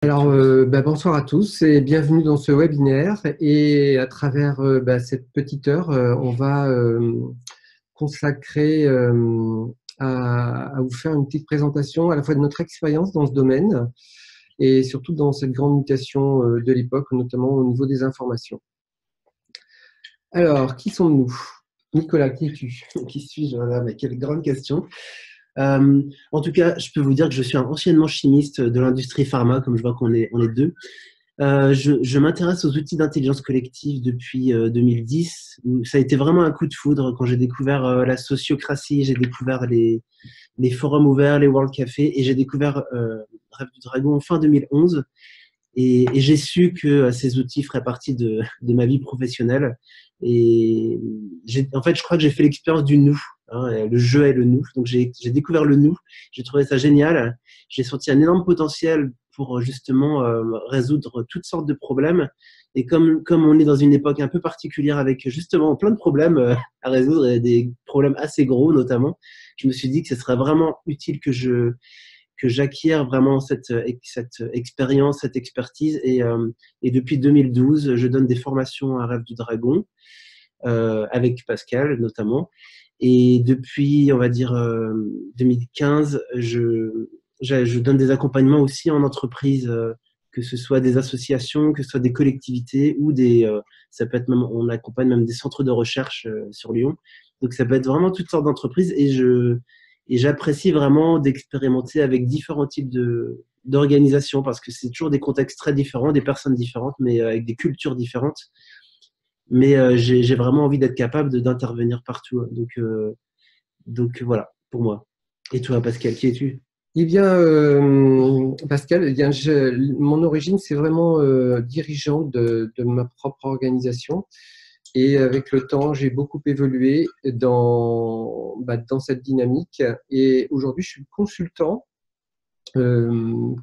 Bonsoir à tous et bienvenue dans ce webinaire. Et à travers cette petite heure, on va consacrer à vous faire une petite présentation à la fois de notre expérience dans ce domaine et surtout dans cette grande mutation de l'époque, notamment au niveau des informations. Alors, qui sommes-nous? Nicolas, qui es-tu? Qui suis-je? Voilà, mais quelle grande question. En tout cas, je peux vous dire que je suis un anciennement chimiste de l'industrie pharma, comme je vois qu'on est deux. Je m'intéresse aux outils d'intelligence collective depuis 2010. Ça a été vraiment un coup de foudre quand j'ai découvert la sociocratie, j'ai découvert les forums ouverts, les World Café, et j'ai découvert Rêve du Dragon en fin 2011. Et j'ai su que ces outils feraient partie de ma vie professionnelle. Et en fait, je crois que j'ai fait l'expérience du nous. Hein, le jeu est le nous. Donc, j'ai découvert le nous. J'ai trouvé ça génial. J'ai senti un énorme potentiel pour justement résoudre toutes sortes de problèmes. Et comme on est dans une époque un peu particulière avec justement plein de problèmes à résoudre, et des problèmes assez gros notamment, je me suis dit que ce serait vraiment utile que j'acquiers vraiment cette expérience, cette expertise. Et depuis 2012, je donne des formations à Rêve du Dragon, avec Pascal notamment. Et depuis, on va dire, 2015, je donne des accompagnements aussi en entreprise, que ce soit des associations, que ce soit des collectivités ou ça peut être même, on accompagne même des centres de recherche sur Lyon. Donc ça peut être vraiment toutes sortes d'entreprises et j'apprécie vraiment d'expérimenter avec différents types d'organisations parce que c'est toujours des contextes très différents, des personnes différentes, mais avec des cultures différentes. Mais j'ai vraiment envie d'être capable d'intervenir partout. Donc voilà, pour moi. Et toi, Pascal, qui es-tu? Eh bien, Pascal, eh bien, mon origine, c'est vraiment dirigeant de ma propre organisation. Et avec le temps, j'ai beaucoup évolué dans cette dynamique. Et aujourd'hui, je suis consultant,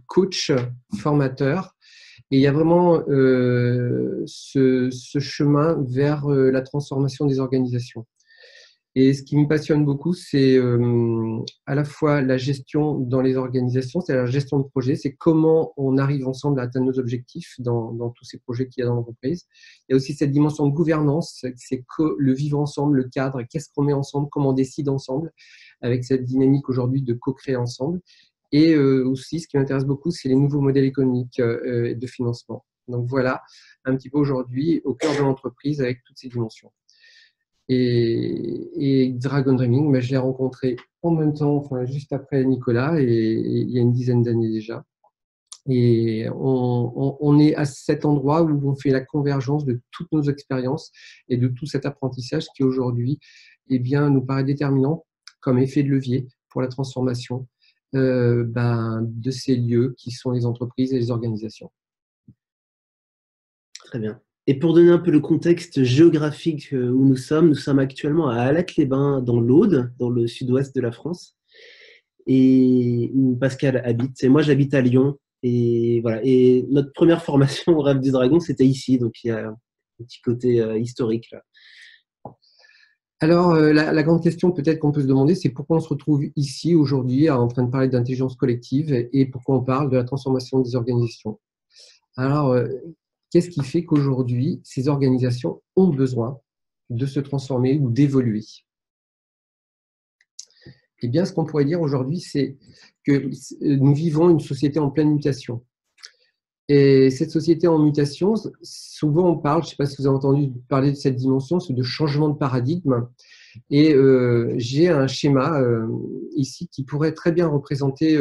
coach, formateur. Et il y a vraiment ce chemin vers la transformation des organisations. Et ce qui me passionne beaucoup, c'est à la fois la gestion dans les organisations, c'est la gestion de projet, c'est comment on arrive ensemble à atteindre nos objectifs dans tous ces projets qu'il y a dans l'entreprise. Il y a aussi cette dimension de gouvernance, c'est le vivre ensemble, le cadre, qu'est-ce qu'on met ensemble, comment on décide ensemble, avec cette dynamique aujourd'hui de co-créer ensemble. Et aussi, ce qui m'intéresse beaucoup, c'est les nouveaux modèles économiques et de financement. Donc voilà, un petit peu aujourd'hui, au cœur de l'entreprise, avec toutes ces dimensions. Et Dragon Dreaming, je l'ai rencontré en même temps, enfin juste après Nicolas, et il y a une dizaine d'années déjà. Et on est à cet endroit où on fait la convergence de toutes nos expériences et de tout cet apprentissage qui aujourd'hui, eh bien, nous paraît déterminant comme effet de levier pour la transformation de ces lieux qui sont les entreprises et les organisations. Très bien. Et pour donner un peu le contexte géographique où nous sommes actuellement à Alacq-les-Bains, dans l'Aude, dans le sud-ouest de la France, et où Pascal habite. Et moi, j'habite à Lyon. Et voilà. Et notre première formation au Rêve du Dragon, c'était ici. Donc il y a un petit côté historique là. Alors, la grande question peut-être qu'on peut se demander, c'est pourquoi on se retrouve ici aujourd'hui en train de parler d'intelligence collective et pourquoi on parle de la transformation des organisations. Alors, qu'est-ce qui fait qu'aujourd'hui, ces organisations ont besoin de se transformer ou d'évoluer? Eh bien, ce qu'on pourrait dire aujourd'hui, c'est que nous vivons une société en pleine mutation. Et cette société en mutation, souvent on parle, je ne sais pas si vous avez entendu parler de cette dimension, c'est de changement de paradigme. Et j'ai un schéma ici qui pourrait très bien représenter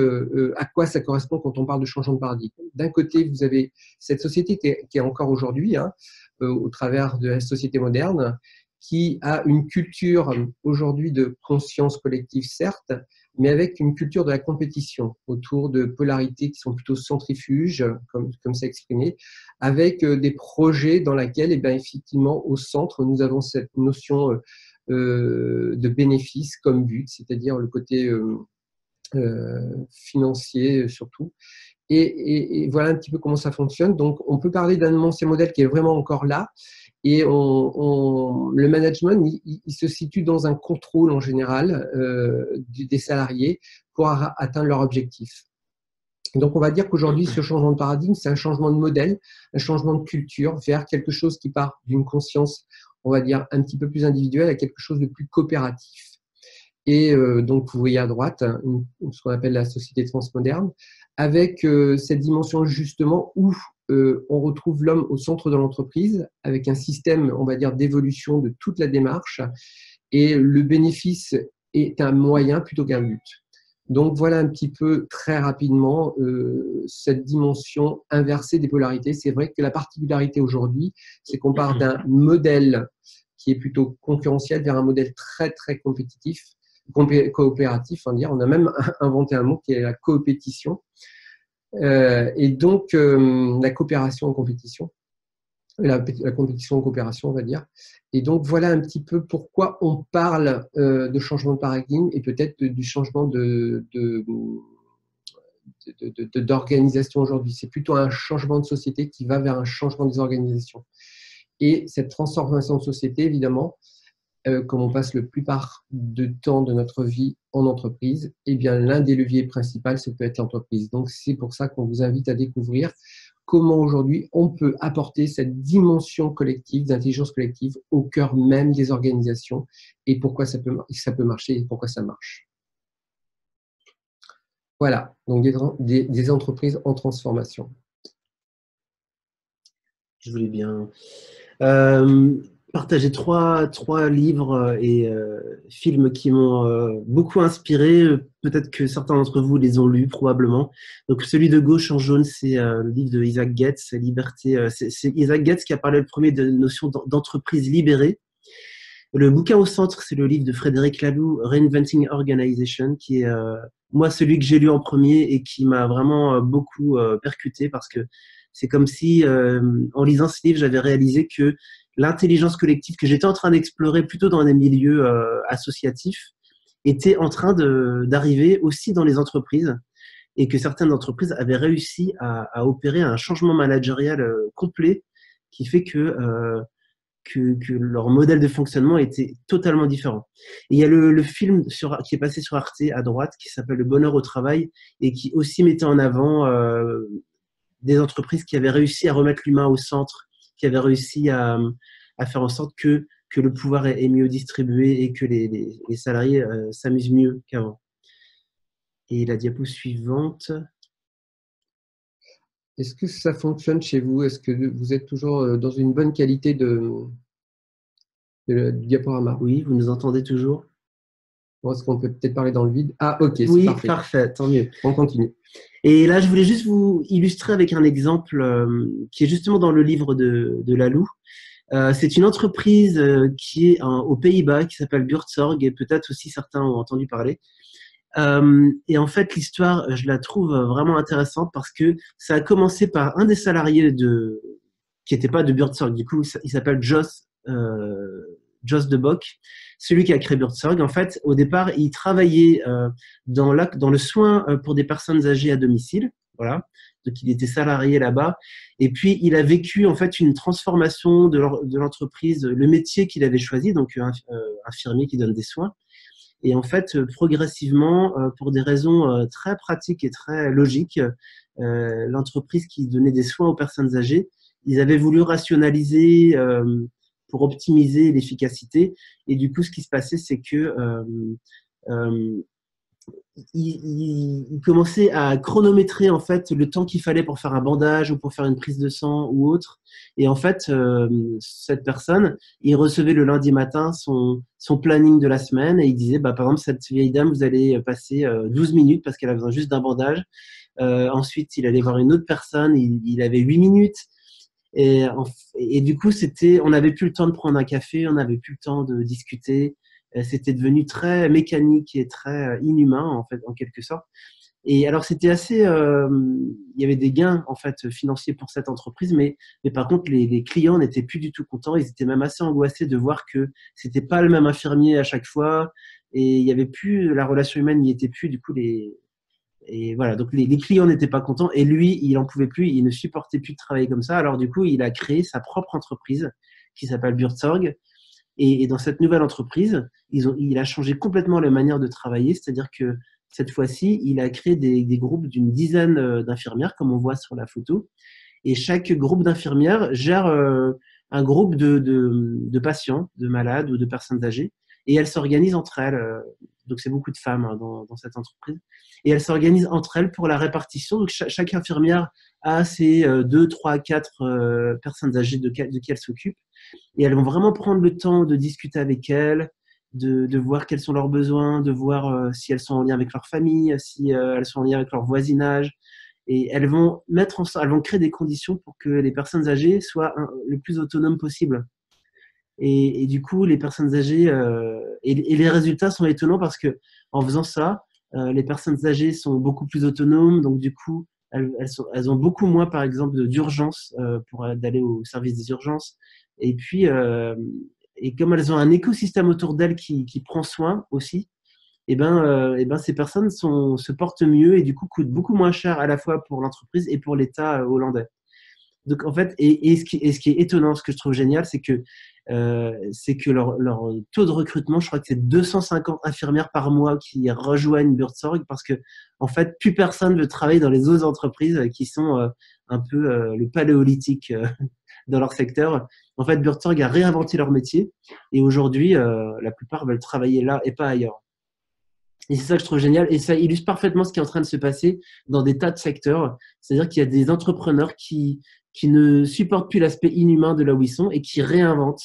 à quoi ça correspond quand on parle de changement de paradigme. D'un côté, vous avez cette société qui est encore aujourd'hui, au travers de la société moderne, qui a une culture aujourd'hui de conscience collective, certes, mais avec une culture de la compétition autour de polarités qui sont plutôt centrifuges, comme c'est exprimé, avec des projets dans lesquels, effectivement, au centre, nous avons cette notion de bénéfice comme but, c'est-à-dire le côté financier surtout. Et voilà un petit peu comment ça fonctionne. Donc, on peut parler d'un ancien modèle qui est vraiment encore là. Et le management, il se situe dans un contrôle en général des salariés pour atteindre leur objectif. Donc, on va dire qu'aujourd'hui, ce changement de paradigme, c'est un changement de modèle, un changement de culture vers quelque chose qui part d'une conscience, on va dire, un petit peu plus individuelle à quelque chose de plus coopératif. Et donc, vous voyez à droite ce qu'on appelle la société transmoderne, avec cette dimension justement où on retrouve l'homme au centre de l'entreprise, avec un système, on va dire, d'évolution de toute la démarche, et le bénéfice est un moyen plutôt qu'un but. Donc voilà un petit peu très rapidement cette dimension inversée des polarités. C'est vrai que la particularité aujourd'hui, c'est qu'on part d'un modèle qui est plutôt concurrentiel vers un modèle très très compétitif, coopératif, on va dire. On a même inventé un mot qui est la coopétition. Et donc la coopération en compétition. La compétition en coopération, on va dire. Et donc, voilà un petit peu pourquoi on parle de changement de paradigme et peut-être du changement d'organisation aujourd'hui. C'est plutôt un changement de société qui va vers un changement des organisations. Et cette transformation de société, évidemment, comme on passe le plupart du temps de notre vie en entreprise, eh bien, l'un des leviers principaux, ça peut être l'entreprise. Donc, c'est pour ça qu'on vous invite à découvrir comment aujourd'hui on peut apporter cette dimension collective, d'intelligence collective au cœur même des organisations et pourquoi ça peut marcher et pourquoi ça marche. Voilà, donc des entreprises en transformation. Je voulais bien partager trois livres et films qui m'ont beaucoup inspiré. Peut-être que certains d'entre vous les ont lus, probablement. Donc, celui de Gauche en jaune, c'est le livre de Isaac Getz, Liberté. C'est Isaac Getz qui a parlé le premier de la notion d'entreprise libérée. Le bouquin au centre, c'est le livre de Frédéric Laloux, Reinventing Organization, qui est, moi, celui que j'ai lu en premier et qui m'a vraiment beaucoup percuté parce que c'est comme si, en lisant ce livre, j'avais réalisé que l'intelligence collective que j'étais en train d'explorer plutôt dans des milieux associatifs était en train d'arriver aussi dans les entreprises et que certaines entreprises avaient réussi à opérer un changement managérial complet qui fait que leur modèle de fonctionnement était totalement différent. Et il y a le film qui est passé sur Arte à droite qui s'appelle Le bonheur au travail et qui aussi mettait en avant des entreprises qui avaient réussi à remettre l'humain au centre, qui avaient réussi à faire en sorte que le pouvoir est mieux distribué et que les salariés s'amusent mieux qu'avant. Et la diapo suivante. Est-ce que ça fonctionne chez vous? Est-ce que vous êtes toujours dans une bonne qualité du diaporama? Oui, vous nous entendez toujours? Est-ce qu'on peut peut-être parler dans le vide? Ah, ok, c'est oui, parfait, tant mieux. On continue. Et là, je voulais juste vous illustrer avec un exemple qui est justement dans le livre de Laloux. C'est une entreprise qui est aux Pays-Bas, qui s'appelle Buurtzorg, et peut-être aussi certains ont entendu parler. Et en fait, l'histoire, je la trouve vraiment intéressante parce que ça a commencé par un des salariés qui n'était pas de Buurtzorg, du coup, il s'appelle Jos de Bock, celui qui a créé Buurtzorg. En fait, au départ, il travaillait dans le soin pour des personnes âgées à domicile. Voilà. Donc, il était salarié là-bas. Et puis, il a vécu en fait une transformation de l'entreprise, le métier qu'il avait choisi, donc infirmier qui donne des soins. Et en fait, progressivement, pour des raisons très pratiques et très logiques, l'entreprise qui donnait des soins aux personnes âgées, ils avaient voulu rationaliser pour optimiser l'efficacité. Et du coup, ce qui se passait, c'est que il commençait à chronométrer en fait le temps qu'il fallait pour faire un bandage ou pour faire une prise de sang ou autre. Et en fait, cette personne, il recevait le lundi matin son planning de la semaine et il disait, par exemple, cette vieille dame, vous allez passer 12 minutes parce qu'elle a besoin juste d'un bandage. Ensuite, il allait voir une autre personne, il avait 8 minutes. Et du coup, on n'avait plus le temps de prendre un café, on n'avait plus le temps de discuter. C'était devenu très mécanique et très inhumain, en fait, en quelque sorte. Et alors, c'était assez. Il y avait des gains, en fait, financiers pour cette entreprise, mais par contre, les clients n'étaient plus du tout contents. Ils étaient même assez angoissés de voir que c'était pas le même infirmier à chaque fois. Et il y avait plus. La relation humaine n'y était plus. Du coup, et voilà, donc les clients n'étaient pas contents et lui, il en pouvait plus, il ne supportait plus de travailler comme ça. Alors du coup, il a créé sa propre entreprise qui s'appelle Buurtzorg. Et dans cette nouvelle entreprise, il a changé complètement la manière de travailler, c'est-à-dire que cette fois-ci, il a créé des groupes d'une dizaine d'infirmières, comme on voit sur la photo. Et chaque groupe d'infirmières gère un groupe de patients, de malades ou de personnes âgées. Et elles s'organisent entre elles. Donc, c'est beaucoup de femmes hein, dans cette entreprise. Et elles s'organisent entre elles pour la répartition. Donc, chaque infirmière a ses 2, 3, 4 personnes âgées de qui elle s'occupe. Et elles vont vraiment prendre le temps de discuter avec elles, de voir quels sont leurs besoins, de voir si elles sont en lien avec leur famille, si elles sont en lien avec leur voisinage. Et elles vont elles vont créer des conditions pour que les personnes âgées soient le plus autonomes possible. Et du coup, les personnes âgées et les résultats sont étonnants parce que en faisant ça, les personnes âgées sont beaucoup plus autonomes. Donc du coup, elles ont beaucoup moins, par exemple, d'urgence pour d'aller au service des urgences. Et puis, et comme elles ont un écosystème autour d'elles qui prend soin aussi, et ben ces personnes se portent mieux et du coup coûtent beaucoup moins cher à la fois pour l'entreprise et pour l'État hollandais. Donc en fait, et ce qui est étonnant, ce que je trouve génial, c'est que leur taux de recrutement, je crois que c'est 250 infirmières par mois qui rejoignent Buurtzorg parce que en fait, plus personne veut travailler dans les autres entreprises qui sont un peu le paléolithique dans leur secteur. En fait, Buurtzorg a réinventé leur métier et aujourd'hui, la plupart veulent travailler là et pas ailleurs. Et c'est ça que je trouve génial. Et ça illustre parfaitement ce qui est en train de se passer dans des tas de secteurs. C'est-à-dire qu'il y a des entrepreneurs qui ne supportent plus l'aspect inhumain de là où ils sont et qui réinventent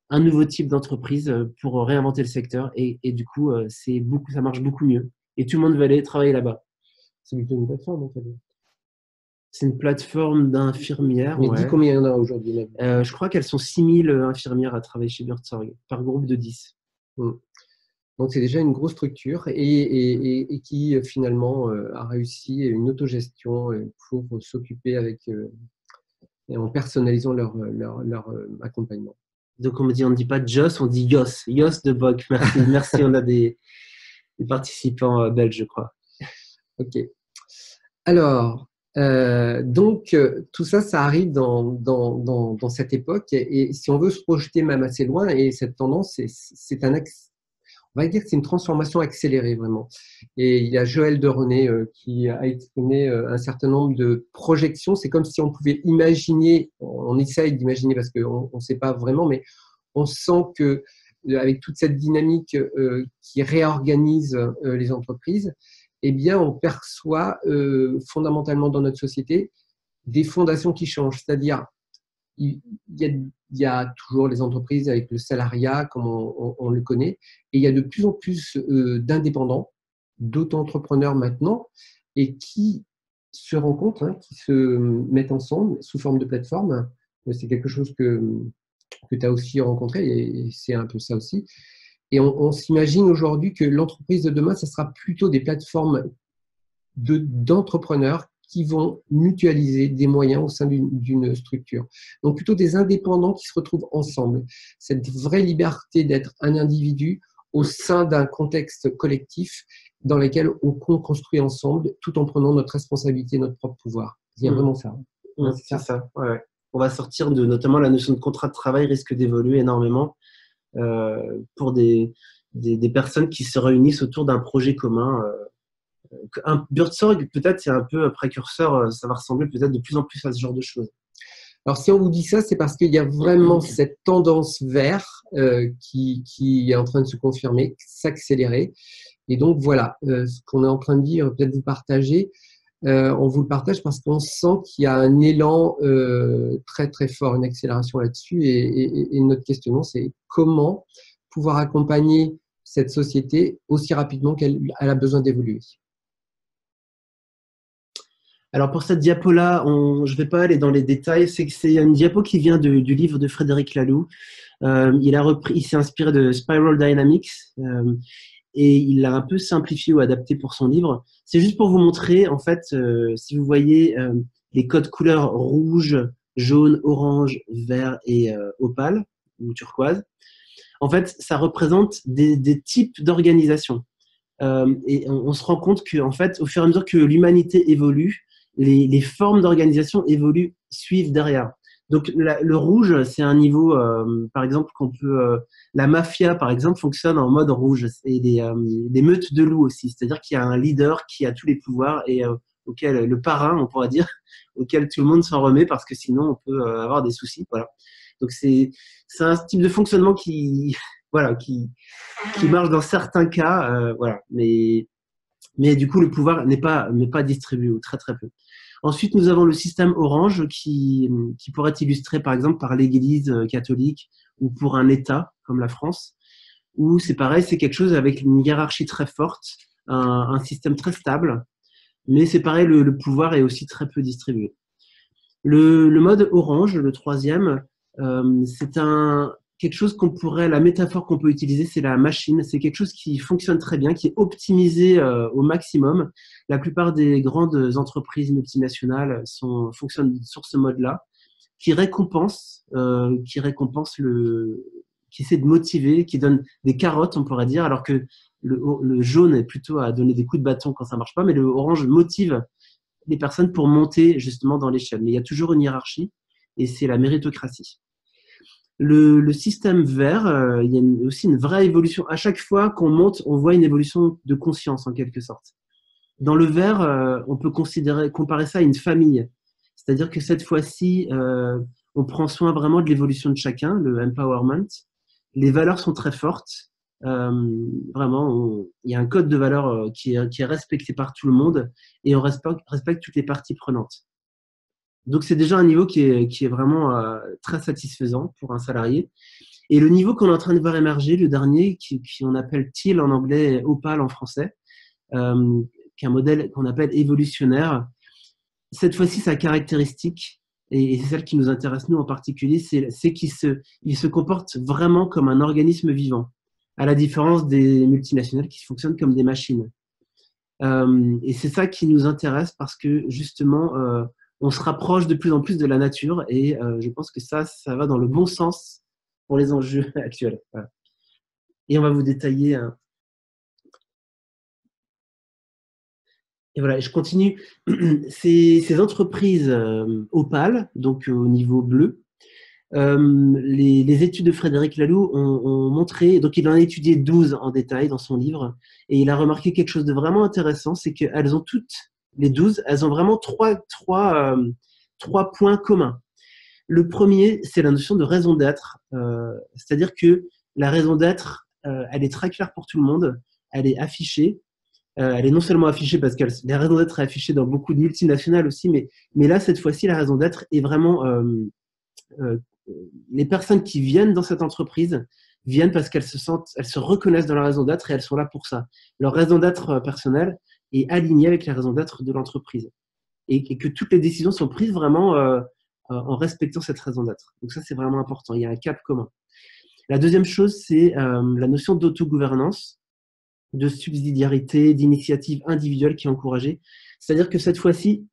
un nouveau type d'entreprise pour réinventer le secteur. Et du coup, ça marche beaucoup mieux. Et tout le monde veut aller travailler là-bas. C'est plutôt une plateforme, en fait. C'est une plateforme d'infirmières. Mais dis combien il y en a aujourd'hui? Je crois qu'elles sont 6000 infirmières à travailler chez Buurtzorg, par groupe de 10. Donc, c'est déjà une grosse structure et qui, finalement, a réussi une autogestion pour s'occuper en personnalisant leur accompagnement. Donc, on ne dit pas Jos, on dit Jos. Jos de Bock. Merci. Merci, on a des participants belges, je crois. OK. Alors, donc, tout ça arrive dans cette époque. Et si on veut se projeter même assez loin, et cette tendance, c'est un axe. On va dire que c'est une transformation accélérée, vraiment. Et il y a Joël de René qui a exprimé un certain nombre de projections. C'est comme si on pouvait imaginer, on essaye d'imaginer parce qu'on ne sait pas vraiment, mais on sent que avec toute cette dynamique qui réorganise les entreprises, eh bien, on perçoit fondamentalement dans notre société des fondations qui changent. C'est-à-dire, il y a toujours les entreprises avec le salariat, comme on le connaît, et il y a de plus en plus d'indépendants, d'auto-entrepreneurs maintenant, et qui se rencontrent, qui se mettent ensemble sous forme de plateforme. C'est quelque chose que tu as aussi rencontré, et c'est un peu ça aussi. Et on s'imagine aujourd'hui que l'entreprise de demain, ce sera plutôt des plateformes d'entrepreneurs qui vont mutualiser des moyens au sein d'une structure. Donc, plutôt des indépendants qui se retrouvent ensemble. Cette vraie liberté d'être un individu au sein d'un contexte collectif dans lequel on construit ensemble tout en prenant notre responsabilité, notre propre pouvoir. Il y a vraiment ça. C'est ça. Ouais. On va sortir notamment la notion de contrat de travail risque d'évoluer énormément pour des personnes qui se réunissent autour d'un projet commun. Un Buurtzorg, peut-être, c'est un peu précurseur, ça va ressembler peut-être de plus en plus à ce genre de choses. Alors, si on vous dit ça, c'est parce qu'il y a vraiment cette tendance vers qui est en train de se confirmer, s'accélérer. Et donc, voilà, ce qu'on est en train de dire, peut-être vous partager, on vous le partage parce qu'on sent qu'il y a un élan très, très fort, une accélération là-dessus. Et notre questionnement, c'est comment pouvoir accompagner cette société aussi rapidement qu'elle a besoin d'évoluer. Alors pour cette diapo-là, je ne vais pas aller dans les détails, c'est une diapo qui vient du livre de Frédéric Laloux. Il s'est inspiré de Spiral Dynamics et il l'a un peu simplifié ou adapté pour son livre. C'est juste pour vous montrer, en fait, si vous voyez les codes couleurs rouge, jaune, orange, vert et opale ou turquoise, en fait, ça représente des types d'organisations. Et on se rend compte qu'en fait, au fur et à mesure que l'humanité évolue, les formes d'organisation évoluent, suivent derrière. Donc le rouge, c'est un niveau, par exemple, la mafia, par exemple, fonctionne en mode rouge. Et des meutes de loups aussi, c'est-à-dire qu'il y a un leader qui a tous les pouvoirs et auquel le parrain, on pourrait dire, auquel tout le monde s'en remet parce que sinon on peut avoir des soucis. Voilà. Donc c'est un type de fonctionnement qui voilà qui marche dans certains cas, voilà. Mais du coup le pouvoir n'est pas distribué ou très très peu. Ensuite, nous avons le système orange qui pourrait être illustré par exemple par l'Église catholique ou pour un État comme la France, où c'est pareil, c'est quelque chose avec une hiérarchie très forte, un système très stable, mais c'est pareil, le pouvoir est aussi très peu distribué. Le mode orange, le troisième, c'est quelque chose la métaphore qu'on peut utiliser, c'est la machine. C'est quelque chose qui fonctionne très bien, qui est optimisé au maximum. La plupart des grandes entreprises multinationales fonctionnent sur ce mode-là, qui récompense, qui essaie de motiver, qui donne des carottes, on pourrait dire, alors que le jaune est plutôt à donner des coups de bâton quand ça marche pas, mais le orange motive les personnes pour monter justement dans l'échelle. Mais il y a toujours une hiérarchie et c'est la méritocratie. Le système vert, il y a aussi une vraie évolution. À chaque fois qu'on monte, on voit une évolution de conscience en quelque sorte. Dans le vert, on peut comparer ça à une famille. C'est-à-dire que cette fois-ci, on prend soin vraiment de l'évolution de chacun, le empowerment. Les valeurs sont très fortes. Vraiment, il y a un code de valeurs qui est respecté par tout le monde et on respecte toutes les parties prenantes. Donc, c'est déjà un niveau qui est vraiment très satisfaisant pour un salarié. Et le niveau qu'on est en train de voir émerger, le dernier, qu'on appelle TEAL en anglais, OPAL en français, qui est un modèle qu'on appelle évolutionnaire. Cette fois-ci, sa caractéristique, et c'est celle qui nous intéresse nous en particulier, c'est qu'il se comporte vraiment comme un organisme vivant, à la différence des multinationales qui fonctionnent comme des machines. Et c'est ça qui nous intéresse parce que justement, on se rapproche de plus en plus de la nature et je pense que ça va dans le bon sens pour les enjeux actuels. Voilà. Et on va vous détailler. Et voilà, je continue. Ces entreprises opales, donc au niveau bleu, les études de Frédéric Laloux ont montré, donc il en a étudié 12 en détail dans son livre, et il a remarqué quelque chose de vraiment intéressant, c'est qu'elles ont toutes, les 12, elles ont vraiment trois points communs. Le premier, c'est la notion de raison d'être, c'est-à-dire que la raison d'être, elle est très claire pour tout le monde, elle est affichée, elle est non seulement affichée parce que la raison d'être est affichée dans beaucoup de multinationales aussi, mais là, cette fois-ci, la raison d'être est vraiment les personnes qui viennent dans cette entreprise viennent parce qu'elles se reconnaissent dans leur raison d'être et elles sont là pour ça. Leur raison d'être personnelle est alignée avec la raison d'être de l'entreprise et que toutes les décisions sont prises vraiment en respectant cette raison d'être. Donc ça, c'est vraiment important. Il y a un cap commun. La deuxième chose, c'est la notion d'autogouvernance, de subsidiarité, d'initiative individuelle qui est encouragée. C'est-à-dire que cette fois-ci,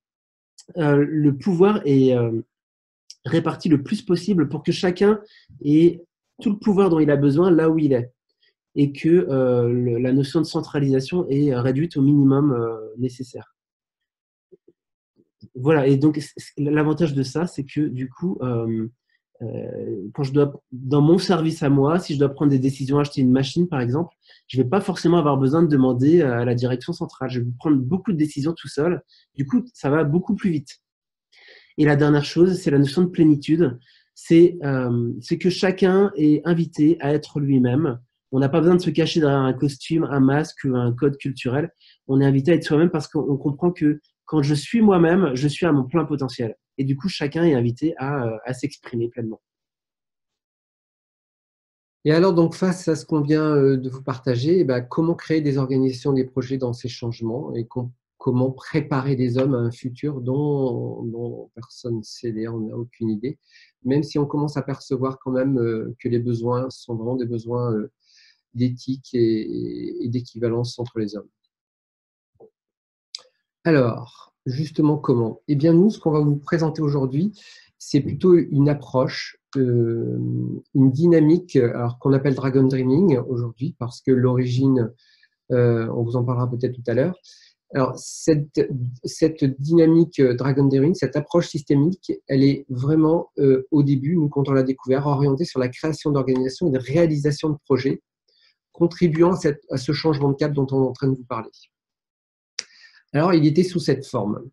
le pouvoir est réparti le plus possible pour que chacun ait tout le pouvoir dont il a besoin là où il est et que la notion de centralisation est réduite au minimum nécessaire. Voilà, et donc l'avantage de ça, c'est que du coup, quand dans mon service à moi, si je dois prendre des décisions, acheter une machine par exemple, je ne vais pas forcément avoir besoin de demander à la direction centrale. Je vais prendre beaucoup de décisions tout seul. Du coup, ça va beaucoup plus vite. Et la dernière chose, c'est la notion de plénitude. C'est que chacun est invité à être lui-même. On n'a pas besoin de se cacher derrière un costume, un masque ou un code culturel. On est invité à être soi-même parce qu'on comprend que quand je suis moi-même, je suis à mon plein potentiel. Et du coup, chacun est invité à s'exprimer pleinement. Et alors, donc, face à ce qu'on vient de vous partager, eh ben, comment créer des organisations, des projets dans ces changements et comment préparer des hommes à un futur dont personne ne sait, d'ailleurs, on n'a aucune idée, même si on commence à percevoir quand même que les besoins sont vraiment des besoins d'éthique et d'équivalence entre les hommes. Alors, justement, comment? Eh bien, nous, ce qu'on va vous présenter aujourd'hui, c'est plutôt une approche, une dynamique, alors qu'on appelle Dragon Dreaming aujourd'hui, parce que l'origine, on vous en parlera peut-être tout à l'heure, Alors, cette dynamique Dragon Daring, cette approche systémique, elle est vraiment, au début, nous, quand on l'a découvert, orientée sur la création d'organisations et de réalisation de projets, contribuant à ce changement de cap dont on est en train de vous parler. Alors, il était sous cette forme.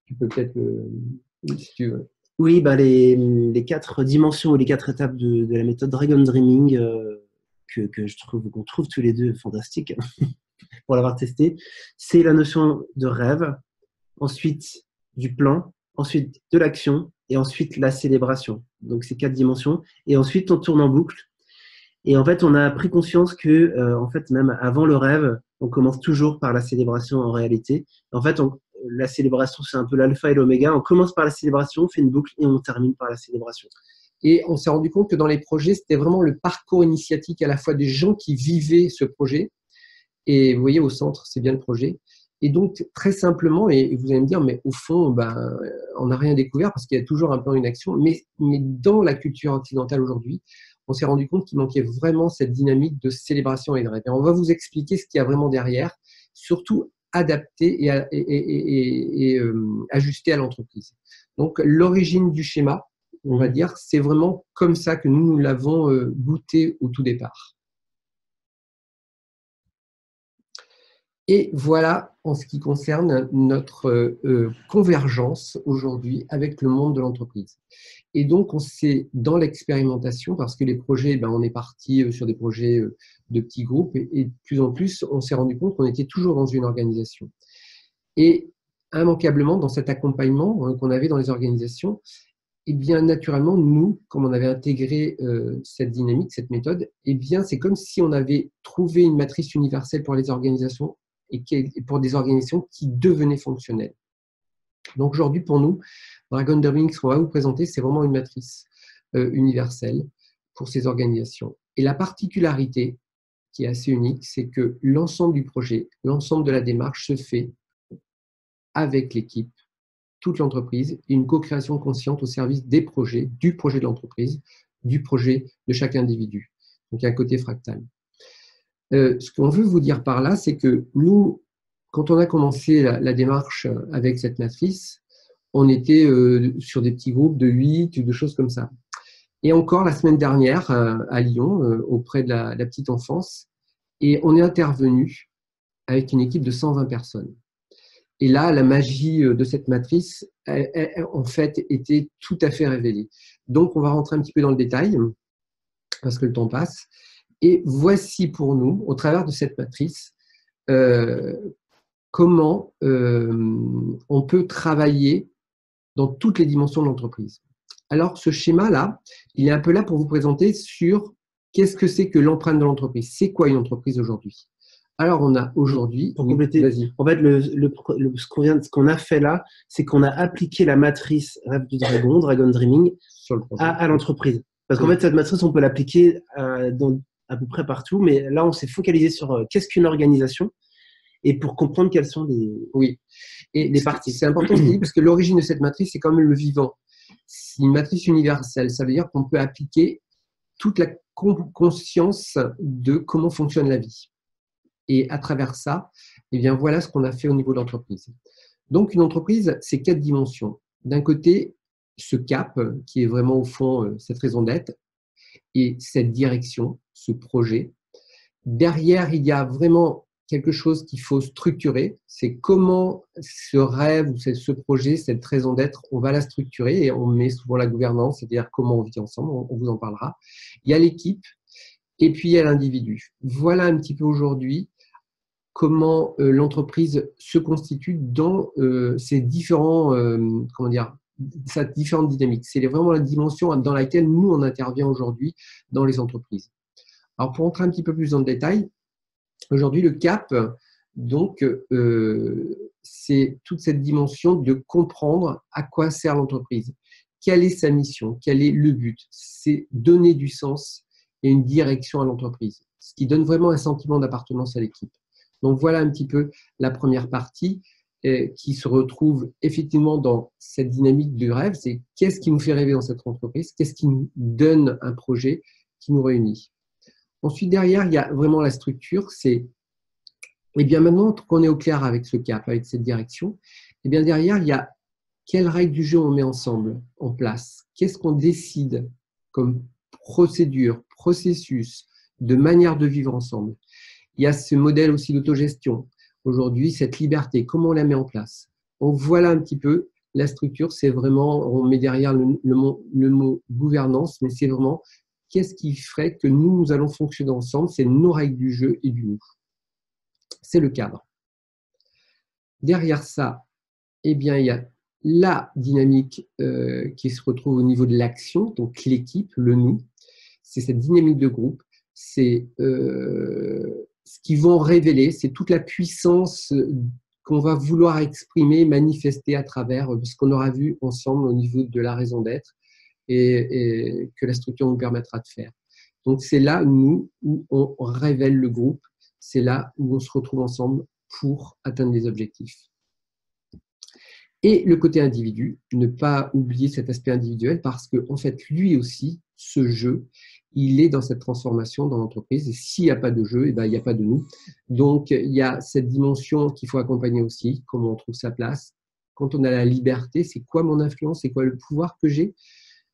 Tu peux peut-être, si tu veux. Oui, bah les 4 dimensions ou les 4 étapes de la méthode Dragon Dreaming qu'on trouve tous les deux fantastiques pour l'avoir testé, c'est la notion de rêve, ensuite du plan, ensuite de l'action et ensuite la célébration. Donc ces 4 dimensions. Et ensuite on tourne en boucle. Et en fait, on a pris conscience que, en fait, même avant le rêve, on commence toujours par la célébration en réalité. En fait, la célébration, c'est un peu l'alpha et l'oméga. On commence par la célébration, on fait une boucle et on termine par la célébration. Et on s'est rendu compte que dans les projets, c'était vraiment le parcours initiatique à la fois des gens qui vivaient ce projet. Et vous voyez, au centre, c'est bien le projet. Et donc, très simplement, et vous allez me dire, mais au fond, ben, on n'a rien découvert parce qu'il y a toujours un plan, une action. Mais dans la culture occidentale aujourd'hui, on s'est rendu compte qu'il manquait vraiment cette dynamique de célébration et de rêve. Et on va vous expliquer ce qu'il y a vraiment derrière, surtout adapté et ajusté à l'entreprise. Donc, l'origine du schéma, on va dire, c'est vraiment comme ça que nous l'avons goûté au tout départ. Et voilà en ce qui concerne notre convergence aujourd'hui avec le monde de l'entreprise. Et donc, on s'est dans l'expérimentation, parce que les projets, ben, on est parti sur des projets de petits groupes, et de plus en plus, on s'est rendu compte qu'on était toujours dans une organisation. Et immanquablement, dans cet accompagnement qu'on avait dans les organisations, et bien naturellement, nous, comme on avait intégré cette dynamique, cette méthode, et bien c'est comme si on avait trouvé une matrice universelle pour les organisations et pour des organisations qui devenaient fonctionnelles. Donc aujourd'hui, pour nous, Dragon Daring, ce qu'on va vous présenter, c'est vraiment une matrice universelle pour ces organisations. Et la particularité qui est assez unique, c'est que l'ensemble du projet, l'ensemble de la démarche se fait avec l'équipe, toute l'entreprise, et une co-création consciente au service des projets, du projet de l'entreprise, du projet de chaque individu. Donc il y a un côté fractal. Ce qu'on veut vous dire par là, c'est que nous, quand on a commencé la démarche avec cette matrice, on était sur des petits groupes de 8 ou de choses comme ça. Et encore la semaine dernière, à Lyon, auprès de la petite enfance, et on est intervenu avec une équipe de 120 personnes. Et là, la magie de cette matrice, en fait, était tout à fait révélée. Donc, on va rentrer un petit peu dans le détail, parce que le temps passe. Et voici pour nous, au travers de cette matrice, comment on peut travailler dans toutes les dimensions de l'entreprise. Alors, ce schéma-là, il est un peu là pour vous présenter sur qu'est-ce que c'est que l'empreinte de l'entreprise. C'est quoi une entreprise aujourd'hui? Alors, on a aujourd'hui… Pour compléter, en fait, ce qu'on a fait là, c'est qu'on a appliqué la matrice Rêve du Dragon, Dragon Dreaming, à l'entreprise. Parce qu'en fait, cette matrice, on peut l'appliquer dans à peu près partout, mais là, on s'est focalisé sur qu'est-ce qu'une organisation et pour comprendre quelles sont les parties. C'est important ce que je dis, parce que l'origine de cette matrice, c'est quand même le vivant. C'est une matrice universelle. Ça veut dire qu'on peut appliquer toute la conscience de comment fonctionne la vie. Et à travers ça, eh bien, voilà ce qu'on a fait au niveau de l'entreprise. Donc, une entreprise, c'est 4 dimensions. D'un côté, ce cap, qui est vraiment au fond cette raison d'être, et cette direction, ce projet. Derrière, il y a vraiment quelque chose qu'il faut structurer. C'est comment ce rêve ou ce projet, cette raison d'être, on va la structurer et on met souvent la gouvernance, c'est-à-dire comment on vit ensemble, on vous en parlera. Il y a l'équipe et puis il y a l'individu. Voilà un petit peu aujourd'hui comment l'entreprise se constitue dans ces différents, cette différente dynamique. C'est vraiment la dimension dans laquelle nous, on intervient aujourd'hui dans les entreprises. Alors, pour entrer un petit peu plus dans le détail, aujourd'hui, le CAP, donc, c'est toute cette dimension de comprendre à quoi sert l'entreprise. Quelle est sa mission? Quel est le but? C'est donner du sens et une direction à l'entreprise, ce qui donne vraiment un sentiment d'appartenance à l'équipe. Donc, voilà un petit peu la première partie qui se retrouve effectivement dans cette dynamique du rêve. C'est qu'est-ce qui nous fait rêver dans cette entreprise? Qu'est-ce qui nous donne un projet qui nous réunit? Ensuite, derrière, il y a vraiment la structure. C'est Et bien maintenant qu'on est au clair avec ce cap, avec cette direction, et bien derrière, il y a quelles règles du jeu on met ensemble en place. Qu'est-ce qu'on décide comme procédure, processus, de manière de vivre ensemble. Il y a ce modèle aussi d'autogestion. Aujourd'hui, cette liberté, comment on la met en place? Donc voilà un petit peu la structure, c'est vraiment, on met derrière le mot gouvernance, mais c'est vraiment qu'est-ce qui ferait que nous allons fonctionner ensemble, c'est nos règles du jeu et du nous. C'est le cadre. Derrière ça, eh bien, il y a la dynamique qui se retrouve au niveau de l'action, donc l'équipe, le nous. C'est cette dynamique de groupe, c'est ce qu'ils vont révéler, c'est toute la puissance qu'on va vouloir exprimer, manifester à travers ce qu'on aura vu ensemble au niveau de la raison d'être et que la structure nous permettra de faire. Donc c'est là, nous, où on révèle le groupe, c'est là où on se retrouve ensemble pour atteindre les objectifs. Et le côté individu, ne pas oublier cet aspect individuel parce que, en fait, lui aussi, ce jeu, il est dans cette transformation dans l'entreprise. Et s'il n'y a pas de jeu, eh ben, il n'y a pas de nous. Donc, il y a cette dimension qu'il faut accompagner aussi, comment on trouve sa place. Quand on a la liberté, c'est quoi mon influence, c'est quoi le pouvoir que j'ai.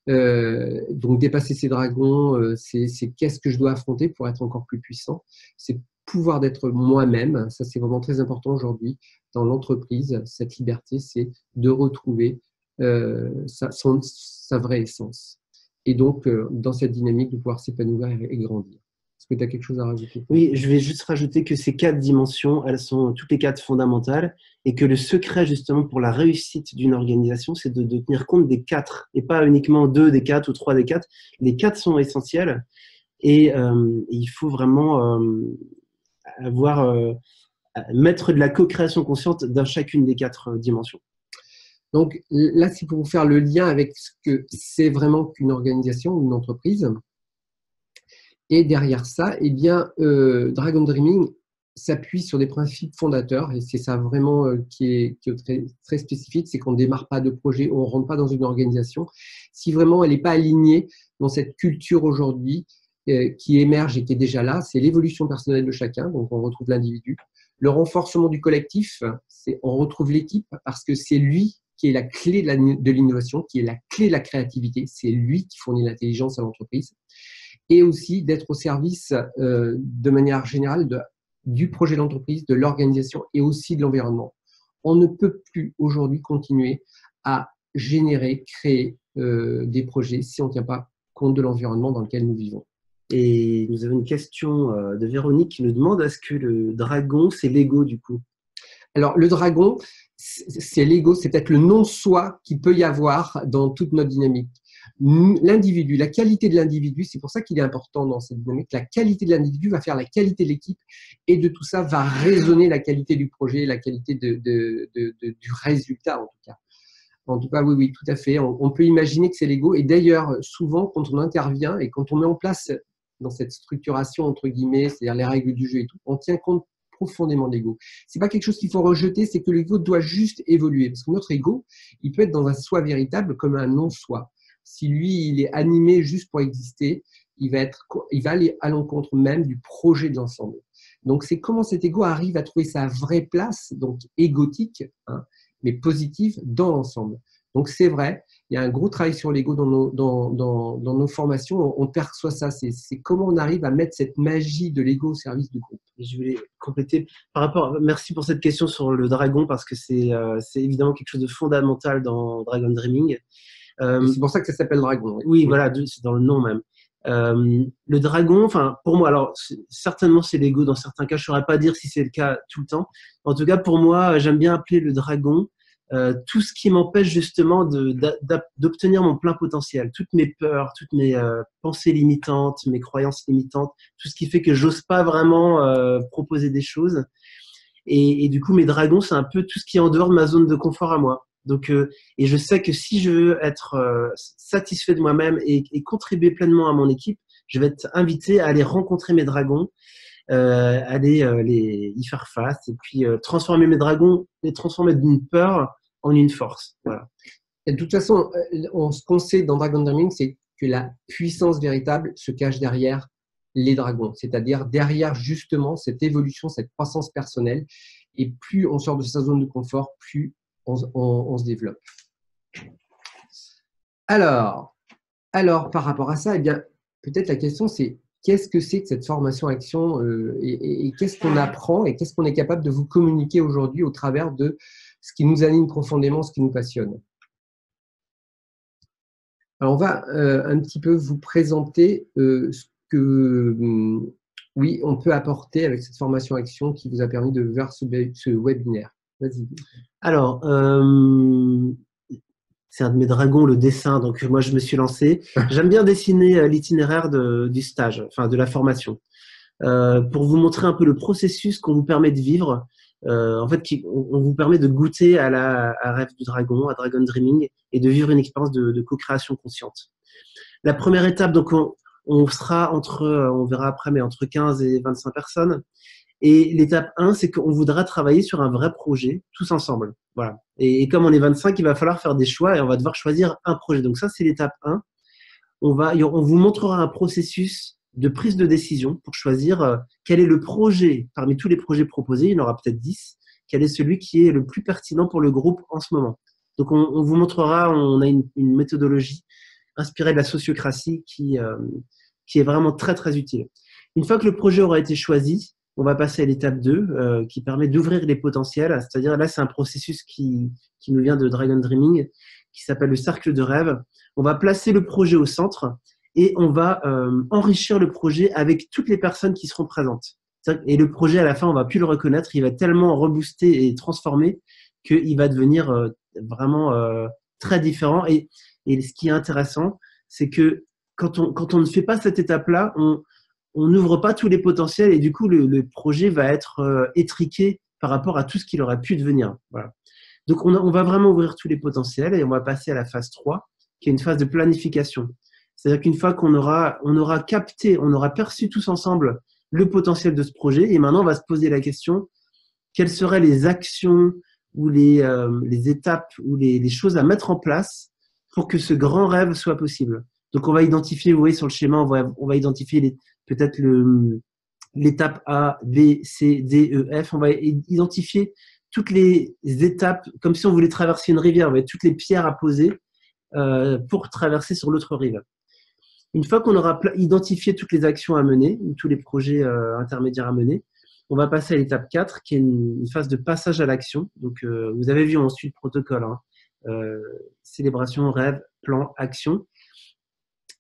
Donc, dépasser ces dragons, c'est qu'est-ce que je dois affronter pour être encore plus puissant. C'est pouvoir d'être moi-même. Ça, c'est vraiment très important aujourd'hui dans l'entreprise. Cette liberté, c'est de retrouver sa vraie essence. Et donc, dans cette dynamique, de pouvoir s'épanouir et grandir. Est-ce que tu as quelque chose à rajouter? Oui, je vais juste rajouter que ces 4 dimensions, elles sont toutes les 4 fondamentales et que le secret justement pour la réussite d'une organisation, c'est de tenir compte des 4 et pas uniquement 2 des 4 ou 3 des 4. Les 4 sont essentiels et il faut vraiment mettre de la co-création consciente dans chacune des 4 dimensions. Donc là, c'est pour faire le lien avec ce que c'est vraiment qu'une organisation ou une entreprise. Et derrière ça, eh bien, Dragon Dreaming s'appuie sur des principes fondateurs, et c'est ça vraiment qui est très, très spécifique, c'est qu'on ne démarre pas de projet, on ne rentre pas dans une organisation. Si vraiment elle n'est pas alignée dans cette culture aujourd'hui qui émerge et qui est déjà là, c'est l'évolution personnelle de chacun, donc on retrouve l'individu. Le renforcement du collectif, c'est on retrouve l'équipe parce que c'est lui qui est la clé de l'innovation, qui est la clé de la créativité, c'est lui qui fournit l'intelligence à l'entreprise. Et aussi d'être au service de manière générale du projet d'entreprise, de l'organisation et aussi de l'environnement. On ne peut plus aujourd'hui continuer à générer, créer des projets si on ne tient pas compte de l'environnement dans lequel nous vivons. Et nous avons une question de Véronique qui nous demande est-ce que le dragon, c'est l'ego du coup? Alors, le dragon, c'est l'ego, c'est peut-être le non-soi qu'il peut y avoir dans toute notre dynamique. L'individu, la qualité de l'individu, c'est pour ça qu'il est important dans cette dynamique, la qualité de l'individu va faire la qualité de l'équipe et de tout ça va résonner la qualité du projet, la qualité du résultat en tout cas. En tout cas, oui, oui, tout à fait. On peut imaginer que c'est l'ego. Et d'ailleurs, souvent, quand on intervient et quand on met en place dans cette structuration, entre guillemets, c'est-à-dire les règles du jeu et tout, on tient compte profondément de l'ego. C'est pas quelque chose qu'il faut rejeter, c'est que l'ego doit juste évoluer. Parce que notre ego, il peut être dans un soi véritable comme un non-soi. Si lui, il est animé juste pour exister, il va aller à l'encontre même du projet de l'ensemble. Donc, c'est comment cet ego arrive à trouver sa vraie place, donc égotique, hein, mais positive, dans l'ensemble. Donc, c'est vrai, il y a un gros travail sur l'ego dans nos formations. On perçoit ça. C'est comment on arrive à mettre cette magie de l'ego au service du groupe. Je voulais compléter merci pour cette question sur le dragon parce que c'est évidemment quelque chose de fondamental dans Dragon Dreaming. C'est pour ça que ça s'appelle dragon. Oui, voilà, c'est dans le nom même. Le dragon, enfin pour moi, alors certainement c'est l'ego dans certains cas. Je ne saurais pas dire si c'est le cas tout le temps. En tout cas, pour moi, j'aime bien appeler le dragon tout ce qui m'empêche justement d'obtenir mon plein potentiel, toutes mes peurs, toutes mes pensées limitantes, mes croyances limitantes, tout ce qui fait que j'ose pas vraiment proposer des choses. Et du coup, mes dragons, c'est un peu tout ce qui est en dehors de ma zone de confort à moi. Donc, et je sais que si je veux être satisfait de moi-même et contribuer pleinement à mon équipe, je vais être invité à aller rencontrer mes dragons, aller y faire face et puis transformer mes dragons, les transformer d'une peur en une force. Voilà. Et de toute façon, ce qu'on sait dans Dragon Dreaming, c'est que la puissance véritable se cache derrière les dragons, c'est-à-dire derrière justement cette évolution, cette croissance personnelle. Et plus on sort de sa zone de confort, plus on se développe. Alors, par rapport à ça, eh bien, peut-être la question c'est qu'est-ce que c'est que cette formation action et qu'est-ce qu'on apprend et qu'est-ce qu'on est capable de vous communiquer aujourd'hui au travers de ce qui nous anime profondément, ce qui nous passionne. Alors, on va un petit peu vous présenter ce que oui, on peut apporter avec cette formation action qui vous a permis de voir ce webinaire. Vas-y. Alors, c'est un de mes dragons, le dessin, donc moi je me suis lancé. J'aime bien dessiner l'itinéraire du stage, enfin de la formation, pour vous montrer un peu le processus qu'on vous permet de vivre. En fait, on vous permet de goûter à Rêve du Dragon, à Dragon Dreaming, et de vivre une expérience de co-création consciente. La première étape, donc on sera on verra après, mais entre 15 et 25 personnes. Et l'étape 1, c'est qu'on voudra travailler sur un vrai projet, tous ensemble. Voilà. Et comme on est 25, il va falloir faire des choix et on va devoir choisir un projet. Donc ça, c'est l'étape 1. On vous montrera un processus de prise de décision pour choisir quel est le projet, parmi tous les projets proposés, il y en aura peut-être 10, quel est celui qui est le plus pertinent pour le groupe en ce moment. Donc on vous montrera, on a une méthodologie inspirée de la sociocratie qui est vraiment très très utile. Une fois que le projet aura été choisi, on va passer à l'étape 2 qui permet d'ouvrir les potentiels. C'est-à-dire là, c'est un processus qui nous vient de Dragon Dreaming qui s'appelle le cercle de rêve. On va placer le projet au centre et on va enrichir le projet avec toutes les personnes qui seront présentes. Et le projet, à la fin, on va plus le reconnaître. Il va tellement rebooster et transformer qu'il va devenir vraiment très différent. Et ce qui est intéressant, c'est que quand on ne fait pas cette étape-là, on n'ouvre pas tous les potentiels et du coup, le projet va être étriqué par rapport à tout ce qu'il aurait pu devenir. Voilà. Donc, on va vraiment ouvrir tous les potentiels et on va passer à la phase 3, qui est une phase de planification. C'est-à-dire qu'une fois qu'on aura capté, on aura perçu tous ensemble le potentiel de ce projet et maintenant, on va se poser la question, quelles seraient les actions ou les étapes ou les choses à mettre en place pour que ce grand rêve soit possible. Donc, on va identifier, vous voyez sur le schéma, on va identifier peut-être l'étape A, B, C, D, E, F. On va identifier toutes les étapes, comme si on voulait traverser une rivière. On va toutes les pierres à poser pour traverser sur l'autre rive. Une fois qu'on aura identifié toutes les actions à mener, tous les projets intermédiaires à mener, on va passer à l'étape 4, qui est une phase de passage à l'action. Donc, vous avez vu ensuite le protocole, célébration, rêve, plan, action.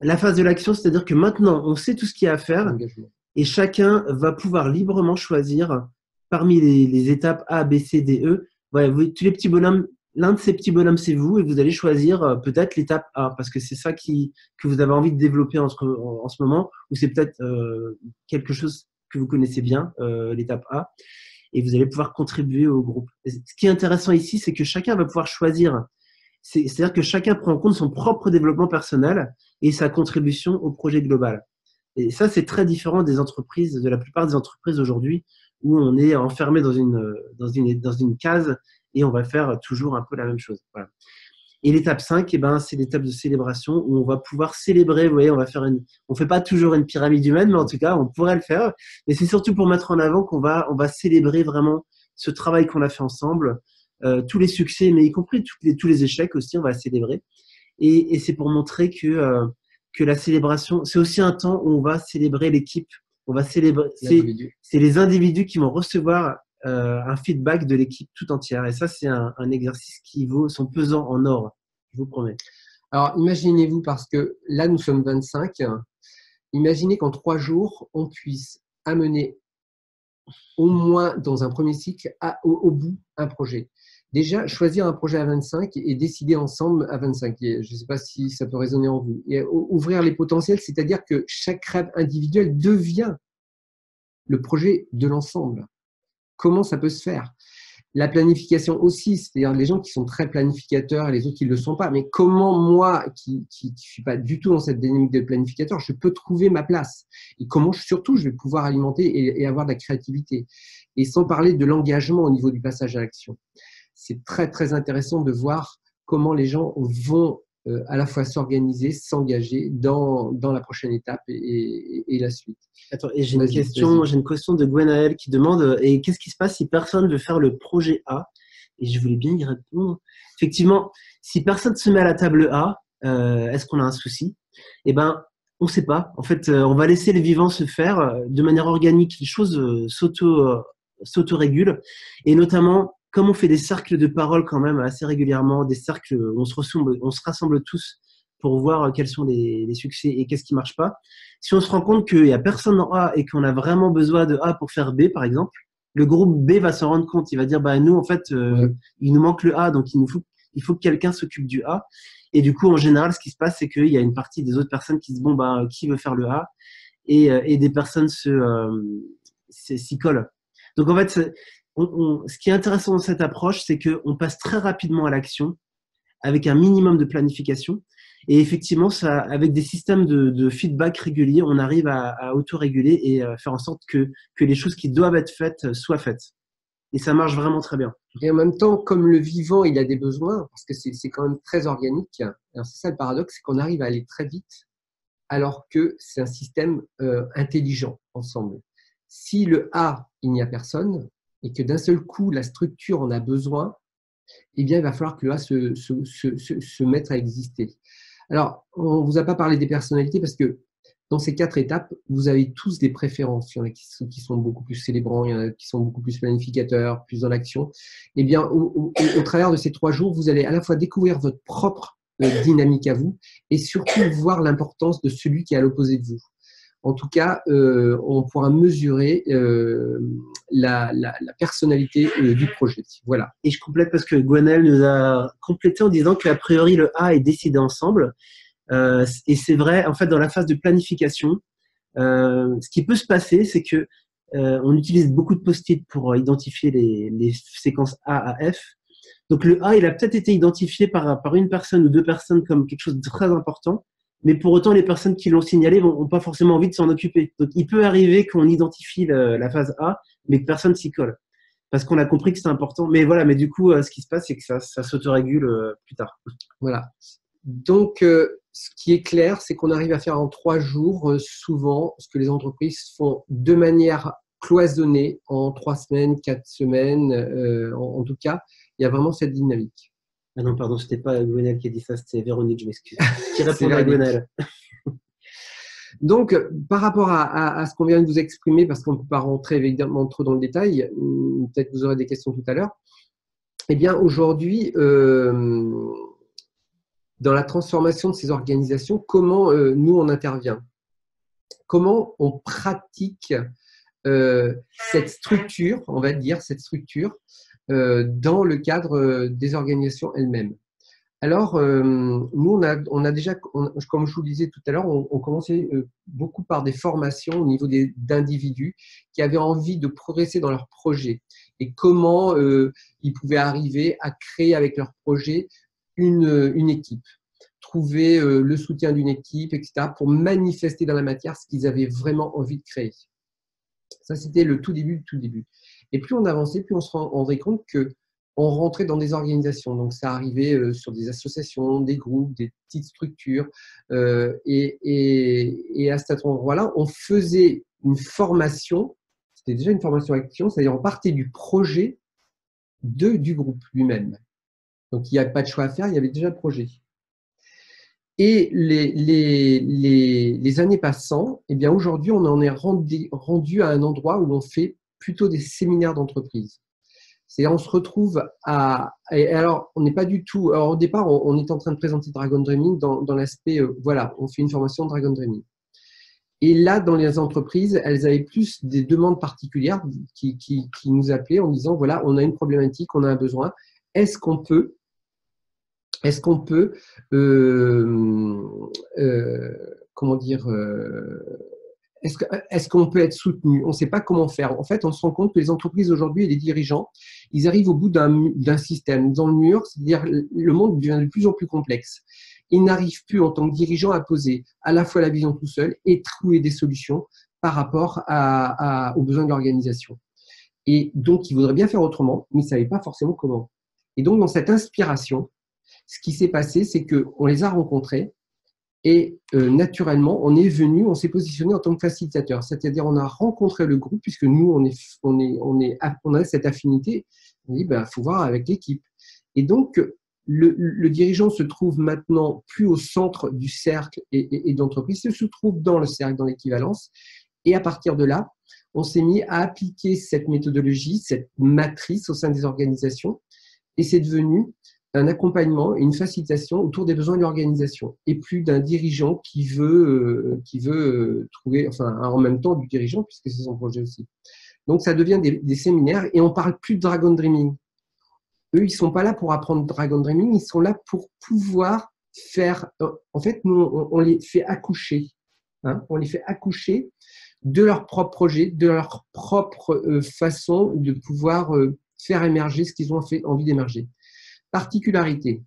La phase de l'action, c'est-à-dire que maintenant, on sait tout ce qu'il y a à faire et chacun va pouvoir librement choisir parmi les étapes A, B, C, D, E. Ouais, tous les petits bonhommes, l'un de ces petits bonhommes, c'est vous et vous allez choisir peut-être l'étape A parce que c'est ça que vous avez envie de développer en ce moment ou c'est peut-être quelque chose que vous connaissez bien, l'étape A, et vous allez pouvoir contribuer au groupe. Et ce qui est intéressant ici, c'est que chacun va pouvoir choisir. C'est-à-dire que chacun prend en compte son propre développement personnel et sa contribution au projet global. Et ça, c'est très différent des entreprises, de la plupart des entreprises aujourd'hui, où on est enfermé dans une case et on va faire toujours un peu la même chose. Voilà. Et l'étape 5, c'est l'étape de célébration où on va pouvoir célébrer. Vous voyez, on fait pas toujours une pyramide humaine, mais en tout cas, on pourrait le faire. Mais c'est surtout pour mettre en avant on va célébrer vraiment ce travail qu'on a fait ensemble, tous les succès, mais y compris tous les échecs aussi, on va célébrer. Et c'est pour montrer que la célébration, c'est aussi un temps où on va célébrer l'équipe. On va célébrer. C'est les individus qui vont recevoir un feedback de l'équipe tout entière. Et ça, c'est un exercice qui vaut son pesant en or, je vous promets. Alors, imaginez-vous, parce que là, nous sommes 25, imaginez qu'en 3 jours, on puisse amener au moins dans un premier cycle au bout un projet. Déjà, choisir un projet à 25 et décider ensemble à 25. Je ne sais pas si ça peut résonner en vous. Et ouvrir les potentiels, c'est-à-dire que chaque rêve individuel devient le projet de l'ensemble. Comment ça peut se faire? La planification aussi, c'est-à-dire les gens qui sont très planificateurs et les autres qui ne le sont pas. Mais comment moi, qui ne suis pas du tout dans cette dynamique de planificateur, je peux trouver ma place? Et comment surtout je vais pouvoir alimenter et avoir de la créativité? Et sans parler de l'engagement au niveau du passage à l'action. C'est très, très intéressant de voir comment les gens vont à la fois s'organiser, s'engager dans la prochaine étape et la suite. Attends, et j'ai une question de Gwenaël qui demande et qu'est-ce qui se passe si personne veut faire le projet A? Et je voulais bien y répondre. Effectivement, si personne se met à la table A, est-ce qu'on a un souci? Eh ben, on ne sait pas. En fait, on va laisser les vivants se faire de manière organique. Les choses s'auto-régulent. Et notamment, comme on fait des cercles de parole quand même assez régulièrement, des cercles où on se rassemble tous pour voir quels sont les succès et qu'est-ce qui marche pas. Si on se rend compte qu'il y a personne en A et qu'on a vraiment besoin de A pour faire B, par exemple, le groupe B va se rendre compte. Il va dire, bah, nous, en fait, il nous manque le A, donc il faut que quelqu'un s'occupe du A. Et du coup, en général, ce qui se passe, c'est qu'il y a une partie des autres personnes qui se disent, bon, bah, qui veut faire le A? Et des personnes s'y collent. Donc, en fait, ce qui est intéressant dans cette approche, c'est qu'on passe très rapidement à l'action avec un minimum de planification. Et effectivement, avec des systèmes de feedback réguliers, on arrive à auto-réguler et faire en sorte que les choses qui doivent être faites soient faites. Et ça marche vraiment très bien. Et en même temps, comme le vivant, il a des besoins, parce que c'est quand même très organique. Alors c'est ça le paradoxe, c'est qu'on arrive à aller très vite, alors que c'est un système intelligent ensemble. Si le A, il n'y a personne, et que d'un seul coup, la structure en a besoin, eh bien, il va falloir que le A se mette à exister. Alors, on ne vous a pas parlé des personnalités parce que dans ces 4 étapes, vous avez tous des préférences. Il y en a qui sont beaucoup plus célébrants, il y en a qui sont beaucoup plus planificateurs, plus dans l'action. Eh bien, au travers de ces 3 jours, vous allez à la fois découvrir votre propre dynamique à vous et surtout voir l'importance de celui qui est à l'opposé de vous. En tout cas, on pourra mesurer la personnalité du projet. Voilà. Et je complète parce que Gwenaël nous a complété en disant qu'a priori, le A est décidé ensemble. Et c'est vrai, en fait, dans la phase de planification, ce qui peut se passer, c'est que on utilise beaucoup de post-it pour identifier les séquences A à F. Donc le A, il a peut-être été identifié par une personne ou 2 personnes comme quelque chose de très important, mais pour autant, les personnes qui l'ont signalé n'ont pas forcément envie de s'en occuper. Donc il peut arriver qu'on identifie la phase A, mais que personne s'y colle, parce qu'on a compris que c'est important. Mais voilà, mais du coup, ce qui se passe, c'est que ça s'autorégule plus tard. Voilà. Donc, ce qui est clair, c'est qu'on arrive à faire en 3 jours souvent ce que les entreprises font de manière cloisonnée en 3 semaines, 4 semaines. En tout cas, il y a vraiment cette dynamique. Ah non, pardon, c'était pas Gwenaël qui a dit ça, c'était Véronique, je m'excuse. Qui répond à Gwenaël. Donc, par rapport à ce qu'on vient de vous exprimer, parce qu'on ne peut pas rentrer évidemment trop dans le détail, peut-être vous aurez des questions tout à l'heure. Eh bien, aujourd'hui, dans la transformation de ces organisations, comment nous, on intervient? Comment on pratique cette structure, on va dire, cette structure dans le cadre des organisations elles-mêmes? Alors, nous, on a déjà, comme je vous le disais tout à l'heure, on commençait beaucoup par des formations au niveau d'individus qui avaient envie de progresser dans leur projet et comment ils pouvaient arriver à créer avec leur projet une équipe, trouver le soutien d'une équipe, etc., pour manifester dans la matière ce qu'ils avaient vraiment envie de créer. Ça, c'était le tout début, Et plus on avançait, plus on se rendait compte que on rentrait dans des organisations. Donc, ça arrivait sur des associations, des groupes, des petites structures. Et à cet endroit-là, on faisait une formation. C'était déjà une formation action, c'est-à-dire on partait du projet du groupe lui-même. Donc, il n'y avait pas de choix à faire, il y avait déjà le projet. Et les années passant, eh bien aujourd'hui, on en est rendu à un endroit où on fait plutôt des séminaires d'entreprise. C'est-à-dire, on se retrouve et alors, on n'est pas du tout. Alors, au départ, on est en train de présenter Dragon Dreaming dans l'aspect, voilà, on fait une formation de Dragon Dreaming. Et là, dans les entreprises, elles avaient plus des demandes particulières qui nous appelaient en disant, voilà, on a une problématique, on a un besoin. Est-ce qu'on peut comment dire, est-ce qu'on peut être soutenu? On ne sait pas comment faire. En fait, on se rend compte que les entreprises aujourd'hui et les dirigeants, ils arrivent au bout d'un système, dans le mur, c'est-à-dire le monde devient de plus en plus complexe. Ils n'arrivent plus en tant que dirigeants à poser à la fois la vision tout seul et trouver des solutions par rapport aux besoins de l'organisation. Et donc, ils voudraient bien faire autrement, mais ils ne savaient pas forcément comment. Et donc, dans cette inspiration, Ce qui s'est passé, c'est qu'on les a rencontrés et naturellement, on s'est positionné en tant que facilitateur. C'est-à-dire, on a rencontré le groupe puisque nous, on a cette affinité. On dit, il faut voir avec l'équipe. Et donc, le dirigeant se trouve maintenant plus au centre du cercle et d'entreprise, il se trouve dans le cercle, dans l'équivalence. Et à partir de là, on s'est mis à appliquer cette méthodologie, cette matrice au sein des organisations. Et c'est devenu un accompagnement et une facilitation autour des besoins de l'organisation. Et plus d'un dirigeant qui veut trouver, enfin, en même temps du dirigeant, puisque c'est son projet aussi. Donc, ça devient des séminaires et on parle plus de Dragon Dreaming. Eux, ils sont pas là pour apprendre Dragon Dreaming, ils sont là pour pouvoir faire… En fait, nous, on les fait accoucher. On les fait accoucher de leur propre projet, de leur propre façon de pouvoir faire émerger ce qu'ils ont envie d'émerger. Particularité,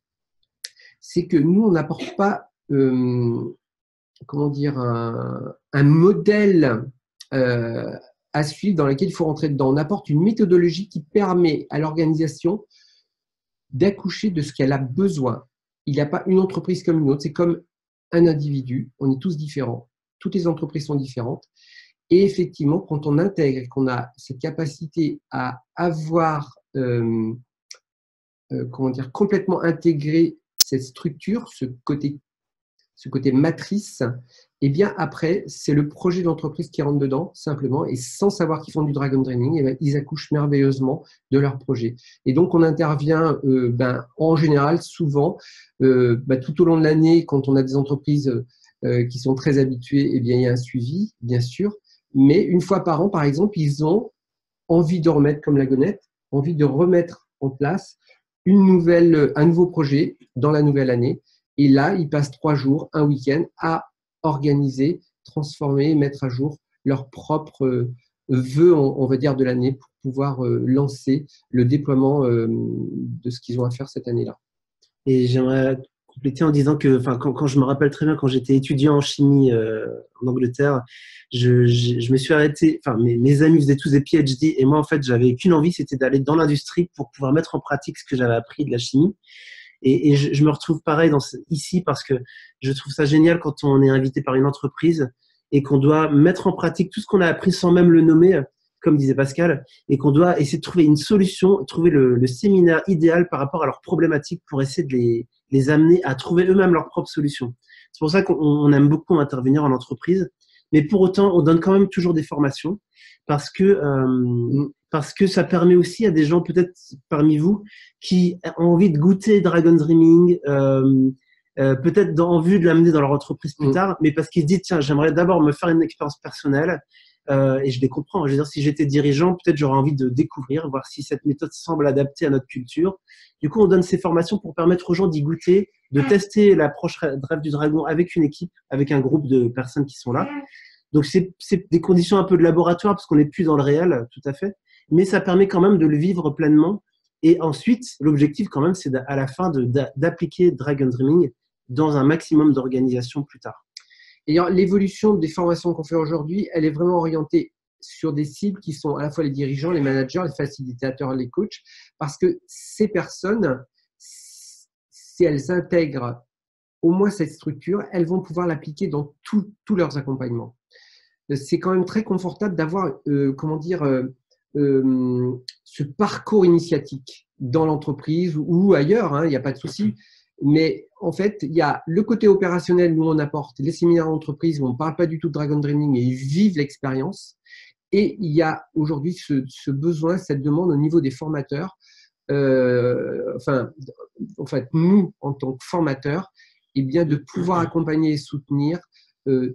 c'est que nous, on n'apporte pas comment dire, un modèle à suivre dans lequel il faut rentrer dedans. On apporte une méthodologie qui permet à l'organisation d'accoucher de ce qu'elle a besoin. Il n'y a pas une entreprise comme une autre, c'est comme un individu, on est tous différents, toutes les entreprises sont différentes. Et effectivement, quand on intègre et qu'on a cette capacité à avoir comment dire, complètement intégré cette structure, ce côté matrice, et bien après, c'est le projet d'entreprise qui rentre dedans, simplement, et sans savoir qu'ils font du Dragon Dreaming, et bien, ils accouchent merveilleusement de leur projet. Et donc, on intervient en général, souvent, tout au long de l'année, quand on a des entreprises qui sont très habituées, et bien, il y a un suivi, bien sûr, mais une fois par an, par exemple, ils ont envie de remettre, comme la Gonette, envie de remettre en place un nouveau projet dans la nouvelle année. Et là, ils passent 3 jours, un week-end, à organiser, transformer, mettre à jour leurs propres vœux, on va dire, de l'année pour pouvoir lancer le déploiement de ce qu'ils ont à faire cette année-là. Et j'aimerais compléter en disant que, quand je me rappelle très bien, quand j'étais étudiant en chimie en Angleterre, je me suis arrêté, mes amis faisaient tous des PhD et moi, en fait, j'avais qu'une envie, c'était d'aller dans l'industrie pour pouvoir mettre en pratique ce que j'avais appris de la chimie. Et je me retrouve pareil ici parce que je trouve ça génial quand on est invité par une entreprise et qu'on doit mettre en pratique tout ce qu'on a appris sans même le nommer, comme disait Pascal, et qu'on doit essayer de trouver une solution, trouver le séminaire idéal par rapport à leurs problématiques pour essayer de les amener à trouver eux-mêmes leurs propres solutions. C'est pour ça qu'on aime beaucoup intervenir en entreprise, mais pour autant, on donne quand même toujours des formations parce que ça permet aussi à des gens peut-être parmi vous qui ont envie de goûter Dragon Dreaming, peut-être en vue de l'amener dans leur entreprise plus tard, mais parce qu'ils se disent tiens, j'aimerais d'abord me faire une expérience personnelle et je les comprends. Je veux dire, si j'étais dirigeant, peut-être j'aurais envie de découvrir, voir si cette méthode semble adaptée à notre culture. Du coup, on donne ces formations pour permettre aux gens d'y goûter, de tester l'approche Rêve du Dragon avec une équipe, avec un groupe de personnes qui sont là. Donc, c'est des conditions un peu de laboratoire parce qu'on n'est plus dans le réel, tout à fait. Mais ça permet quand même de le vivre pleinement. Et ensuite, l'objectif quand même, c'est à la fin d'appliquer Dragon Dreaming dans un maximum d'organisations plus tard. Et l'évolution des formations qu'on fait aujourd'hui, elle est vraiment orientée sur des cibles qui sont à la fois les dirigeants, les managers, les facilitateurs, les coachs, parce que ces personnes, si elles intègrent au moins cette structure, elles vont pouvoir l'appliquer dans tous leurs accompagnements. C'est quand même très confortable d'avoir, ce parcours initiatique dans l'entreprise ou ailleurs, il n'y a pas de souci. Mais en fait, il y a le côté opérationnel, nous on apporte les séminaires d'entreprise où on ne parle pas du tout de Dragon Dreaming, mais ils vivent l'expérience. Et il y a aujourd'hui ce besoin, cette demande au niveau des formateurs. En fait, nous, en tant que formateurs, bien, de pouvoir accompagner et soutenir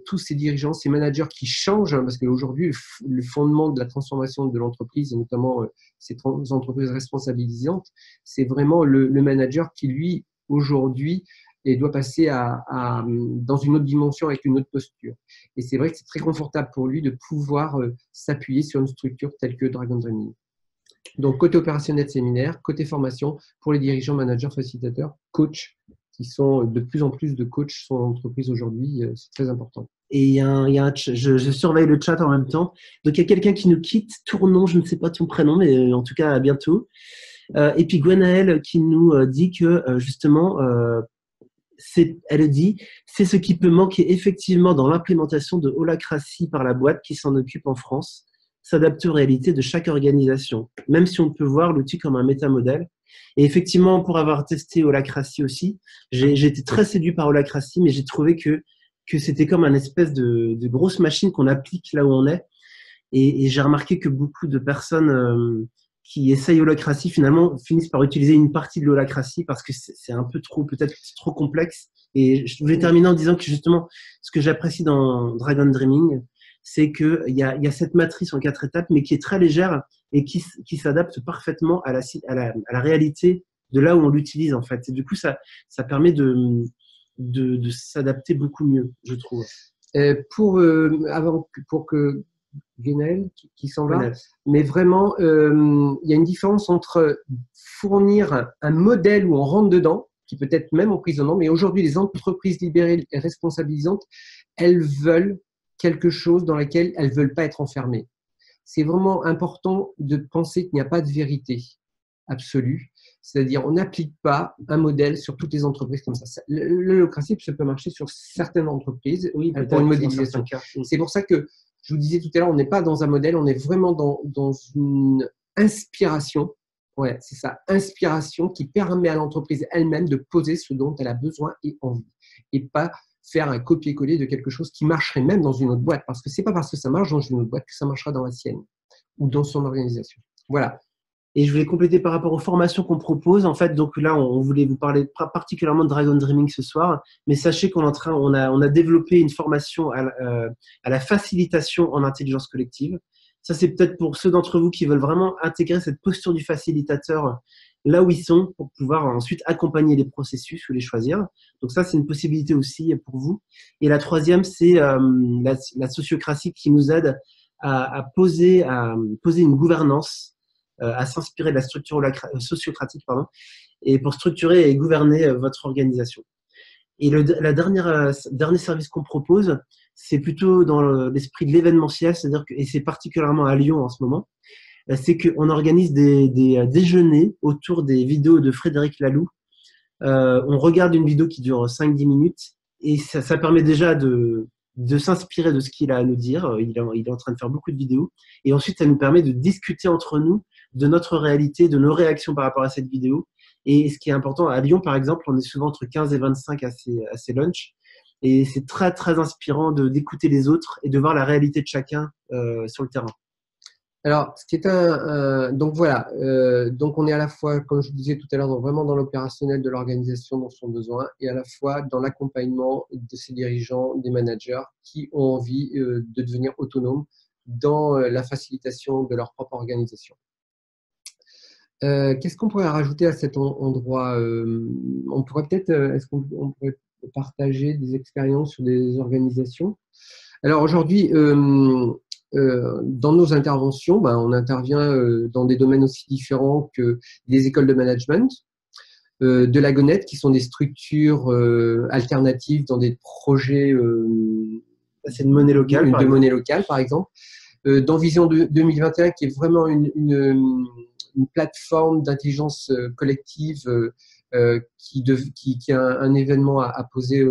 tous ces dirigeants, ces managers qui changent, parce qu'aujourd'hui, le fondement de la transformation de l'entreprise, et notamment ces entreprises responsabilisantes, c'est vraiment le manager qui, lui, aujourd'hui, et doit passer dans une autre dimension avec une autre posture. Et c'est vrai que c'est très confortable pour lui de pouvoir s'appuyer sur une structure telle que Dragon Dreaming. Donc, côté opérationnel de séminaire, côté formation pour les dirigeants, managers, facilitateurs, coachs, qui sont de plus en plus de coachs sur l'entreprise aujourd'hui, c'est très important. Et je surveille le chat en même temps. Donc, il y a quelqu'un qui nous quitte. Tournon, je ne sais pas ton prénom, mais en tout cas, à bientôt. Et puis Gwenaëlle qui nous dit que justement, elle dit, c'est ce qui peut manquer effectivement dans l'implémentation de Holacracy par la boîte qui s'en occupe en France, s'adapter aux réalités de chaque organisation, même si on peut voir l'outil comme un métamodèle. Et effectivement, pour avoir testé Holacracy aussi, j'ai été très séduit par Holacracy, mais j'ai trouvé que c'était comme un espèce de grosse machine qu'on applique là où on est. Et j'ai remarqué que beaucoup de personnes qui essayent Holacracy finalement finissent par utiliser une partie de l'Holacracy parce que c'est un peu trop, peut-être trop complexe. Et je voulais terminer en disant que justement, ce que j'apprécie dans Dragon Dreaming, c'est qu'il y a cette matrice en 4 étapes, mais qui est très légère et qui s'adapte parfaitement à la réalité de là où on l'utilise en fait. Et du coup, ça permet de s'adapter beaucoup mieux, je trouve. Pour que Guénel qui s'en va, mais vraiment, il y a une différence entre fournir un modèle où on rentre dedans, qui peut être même emprisonnant, mais aujourd'hui, les entreprises libérées et responsabilisantes, elles veulent quelque chose dans lequel elles ne veulent pas être enfermées. C'est vraiment important de penser qu'il n'y a pas de vérité absolue. C'est-à-dire, on n'applique pas un modèle sur toutes les entreprises comme ça. L'holacracy peut marcher sur certaines entreprises pour une modélisation. C'est pour ça que je vous disais tout à l'heure, on n'est pas dans un modèle, on est vraiment dans une inspiration. Ouais, c'est ça, inspiration qui permet à l'entreprise elle-même de poser ce dont elle a besoin et envie. Et pas faire un copier-coller de quelque chose qui marcherait même dans une autre boîte. Parce que ce n'est pas parce que ça marche dans une autre boîte que ça marchera dans la sienne ou dans son organisation. Voilà. Et je voulais compléter par rapport aux formations qu'on propose. En fait, donc là, on voulait vous parler particulièrement de Dragon Dreaming ce soir, mais sachez qu'on on a développé une formation à la facilitation en intelligence collective. Ça, c'est peut-être pour ceux d'entre vous qui veulent vraiment intégrer cette posture du facilitateur là où ils sont pour pouvoir ensuite accompagner les processus ou les choisir. Donc ça, c'est une possibilité aussi pour vous. Et la troisième, c'est la sociocratie qui nous aide à poser une gouvernance, à s'inspirer de la structure sociocratique, et pour structurer et gouverner votre organisation. Et le dernier service qu'on propose, c'est plutôt dans l'esprit de l'événementiel, c'est-à-dire et c'est particulièrement à Lyon en ce moment, c'est qu'on organise des déjeuners autour des vidéos de Frédéric Laloux. On regarde une vidéo qui dure 5-10 minutes et ça permet déjà de s'inspirer de ce qu'il a à nous dire. Il est en train de faire beaucoup de vidéos. Et ensuite, ça nous permet de discuter entre nous de notre réalité, de nos réactions par rapport à cette vidéo. Et ce qui est important, à Lyon, par exemple, on est souvent entre 15 et 25 à ces lunchs. Et c'est très, très inspirant d'écouter les autres et de voir la réalité de chacun sur le terrain. Alors, ce qui est donc voilà, donc on est à la fois, comme je vous disais tout à l'heure, vraiment dans l'opérationnel de l'organisation dont sont besoin et à la fois dans l'accompagnement de ces dirigeants, des managers qui ont envie de devenir autonomes dans la facilitation de leur propre organisation. Qu'est-ce qu'on pourrait rajouter à cet endroit? On pourrait peut-être, est-ce qu'on pourrait partager des expériences sur des organisations? Alors aujourd'hui, dans nos interventions, on intervient dans des domaines aussi différents que des écoles de management, de la Gonette, qui sont des structures alternatives dans des projets c'est de monnaie locale, par exemple. Dans Vision 2021, qui est vraiment une plateforme d'intelligence collective qui a un événement à poser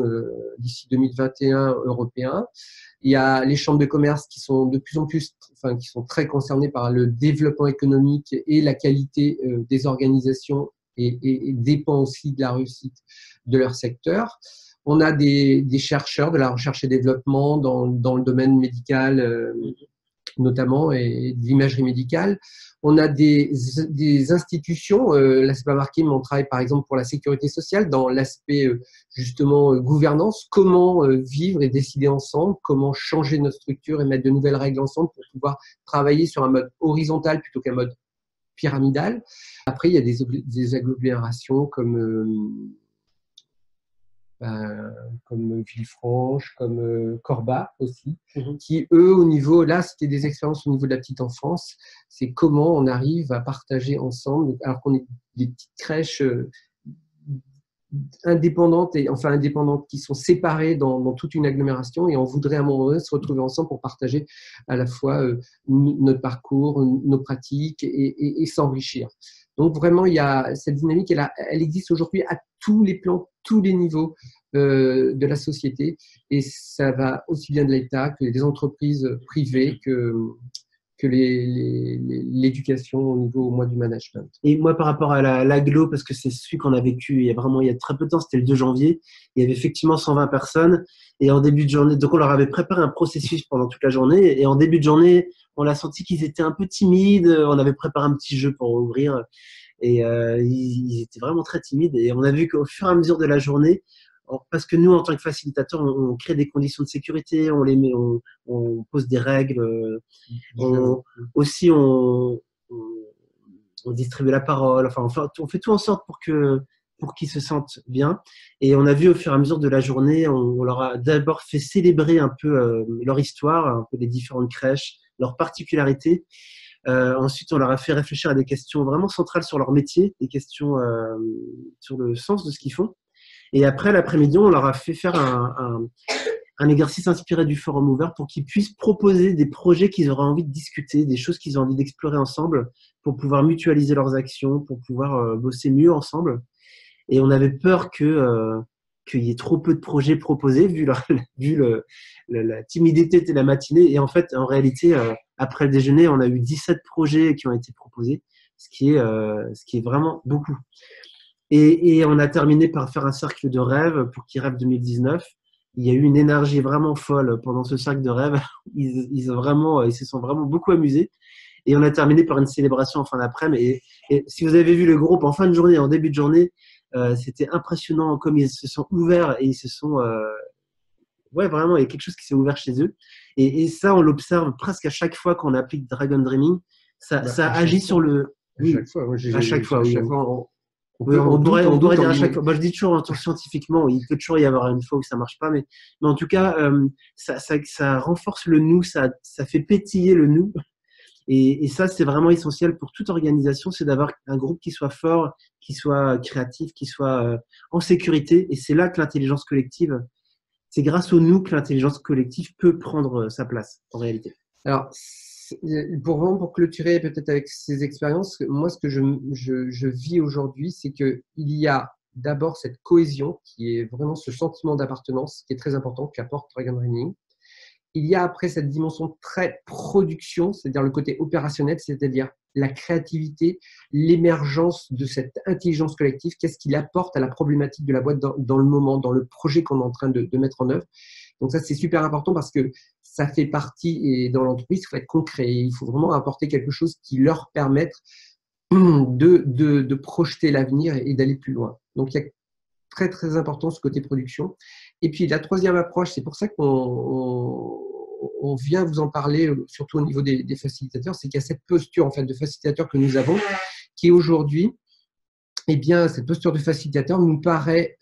d'ici 2021 européen. Il y a les chambres de commerce qui sont de plus en plus, qui sont très concernées par le développement économique et la qualité des organisations et dépend aussi de la réussite de leur secteur. On a des chercheurs de la recherche et développement dans le domaine médical notamment et de l'imagerie médicale. On a des institutions, là c'est pas marqué, mais on travaille par exemple pour la sécurité sociale dans l'aspect justement gouvernance, comment vivre et décider ensemble, comment changer notre structure et mettre de nouvelles règles ensemble pour pouvoir travailler sur un mode horizontal plutôt qu'un mode pyramidal. Après, il y a des agglomérations comme Villefranche, comme Corba aussi, qui eux, au niveau, là c'était des expériences au niveau de la petite enfance, c'est comment on arrive à partager ensemble, alors qu'on est des petites crèches indépendantes qui sont séparées dans toute une agglomération et on voudrait à un moment donné se retrouver ensemble pour partager à la fois notre parcours, nos pratiques et s'enrichir. Donc vraiment, il y a cette dynamique, elle existe aujourd'hui à tous les plans, tous les niveaux de la société, et ça va aussi bien de l'État que des entreprises privées que l'éducation au niveau au moins du management. Et moi, par rapport à l'aglo, parce que c'est celui qu'on a vécu il y a très peu de temps, c'était le 2 janvier, il y avait effectivement 120 personnes, et en début de journée, donc on leur avait préparé un processus pendant toute la journée, et en début de journée, on a senti qu'ils étaient un peu timides, on avait préparé un petit jeu pour ouvrir, et ils étaient vraiment très timides, et on a vu qu'au fur et à mesure de la journée, parce que nous, en tant que facilitateurs, on crée des conditions de sécurité, on pose des règles, aussi on distribue la parole, enfin on fait tout en sorte pour qu'ils se sentent bien. Et on a vu au fur et à mesure de la journée, on leur a d'abord fait célébrer un peu leur histoire, un peu les différentes crèches, leurs particularités. Ensuite, on leur a fait réfléchir à des questions vraiment centrales sur leur métier, des questions sur le sens de ce qu'ils font. Et après, l'après-midi, on leur a fait faire un exercice inspiré du forum ouvert pour qu'ils puissent proposer des projets qu'ils auraient envie de discuter, des choses qu'ils ont envie d'explorer ensemble pour pouvoir mutualiser leurs actions, pour pouvoir bosser mieux ensemble. Et on avait peur qu'il y ait trop peu de projets proposés vu la timidité de la matinée. Et en fait, en réalité, après le déjeuner, on a eu 17 projets qui ont été proposés, ce qui est vraiment beaucoup. Et on a terminé par faire un cercle de rêve pour qui rêve 2019. Il y a eu une énergie vraiment folle pendant ce cercle de rêve. Ils se sont vraiment beaucoup amusés. Et on a terminé par une célébration en fin d'après-midi. Et si vous avez vu le groupe en fin de journée, en début de journée, c'était impressionnant comme ils se sont ouverts et ils se sont… ouais, vraiment, il y a quelque chose qui s'est ouvert chez eux. Et ça, on l'observe presque à chaque fois qu'on applique Dragon Dreaming. Ça agit sur le… À chaque fois, à chaque fois, oui. On pourrait dire à chaque fois. Moi, je dis toujours scientifiquement, il peut toujours y avoir une fois où ça marche pas, mais en tout cas, ça renforce le nous, ça fait pétiller le nous. Et ça, c'est vraiment essentiel pour toute organisation, c'est d'avoir un groupe qui soit fort, qui soit créatif, qui soit en sécurité. Et c'est là que l'intelligence collective, c'est grâce au nous que l'intelligence collective peut prendre sa place, en réalité. Alors, pour clôturer peut-être avec ces expériences, moi, ce que je vis aujourd'hui, c'est qu'il y a d'abord cette cohésion qui est vraiment ce sentiment d'appartenance qui est très important, qu'apporte Dragon Training. Il y a après cette dimension très production, c'est-à-dire le côté opérationnel, c'est-à-dire la créativité, l'émergence de cette intelligence collective, qu'est-ce qu'il apporte à la problématique de la boîte dans le moment, dans le projet qu'on est en train de mettre en œuvre. Donc ça, c'est super important parce que ça fait partie, et dans l'entreprise, il faut être concret. Il faut vraiment apporter quelque chose qui leur permette de projeter l'avenir et d'aller plus loin. Donc il y a très, très important ce côté production. Et puis la troisième approche, c'est pour ça qu'on vient vous en parler, surtout au niveau des facilitateurs, c'est qu'il y a cette posture en fait, de facilitateur que nous avons, qui aujourd'hui, eh bien, cette posture de facilitateur nous paraît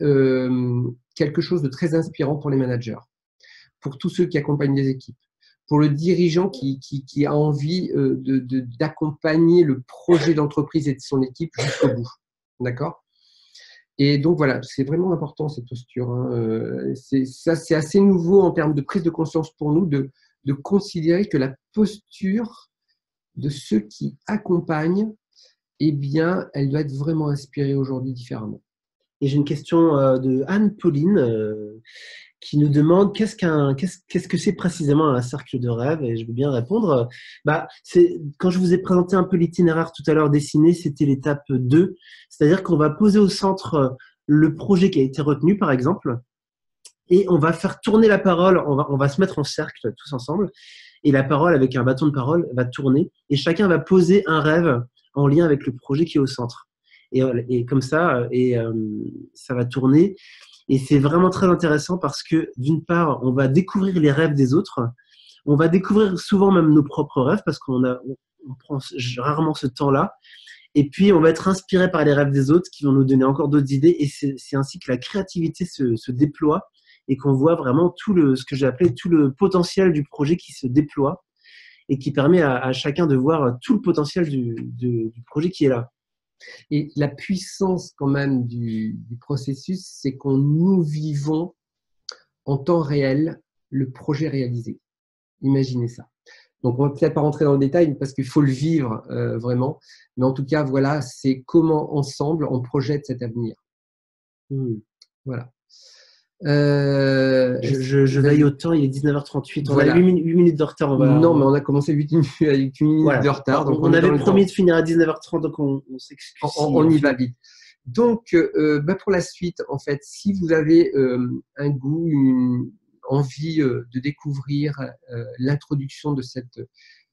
quelque chose de très inspirant pour les managers, pour tous ceux qui accompagnent les équipes, pour le dirigeant qui a envie d'accompagner le projet d'entreprise et de son équipe jusqu'au bout. D'accord ? Et donc voilà, c'est vraiment important cette posture. Hein. C'est assez nouveau en termes de prise de conscience pour nous de considérer que la posture de ceux qui accompagnent, eh bien, elle doit être vraiment inspirée aujourd'hui différemment. Et j'ai une question de Anne-Pauline qui nous demande qu'est-ce que c'est précisément un cercle de rêve, et je veux bien répondre. Quand je vous ai présenté un peu l'itinéraire tout à l'heure dessiné, c'était l'étape 2, c'est-à-dire qu'on va poser au centre le projet qui a été retenu, par exemple, et on va faire tourner la parole, on va se mettre en cercle tous ensemble, et la parole, avec un bâton de parole, va tourner, et chacun va poser un rêve en lien avec le projet qui est au centre. Et comme ça, ça va tourner. Et c'est vraiment très intéressant parce que, d'une part, on va découvrir les rêves des autres. On va découvrir souvent même nos propres rêves parce qu'on prend rarement ce temps-là. Et puis, on va être inspiré par les rêves des autres qui vont nous donner encore d'autres idées. Et c'est ainsi que la créativité se déploie et qu'on voit vraiment ce que j'ai appelé tout le potentiel du projet qui se déploie et qui permet à chacun de voir tout le potentiel du projet qui est là. Et la puissance quand même du processus, c'est qu'on nous vivons en temps réel le projet réalisé. Imaginez ça. Donc, on va peut-être pas rentrer dans le détail parce qu'il faut le vivre vraiment. Mais en tout cas, voilà, c'est comment ensemble on projette cet avenir. Voilà. Je veille au temps, il est 19h38. On a voilà. 8 minutes de retard. Non, mais on a commencé 8 minutes avec 8 minutes voilà. de retard. Donc on avait promis de finir à 19h30, donc on s'excuse. On y va vite. Donc, pour la suite, en fait, si vous avez un goût, une envie de découvrir l'introduction de cette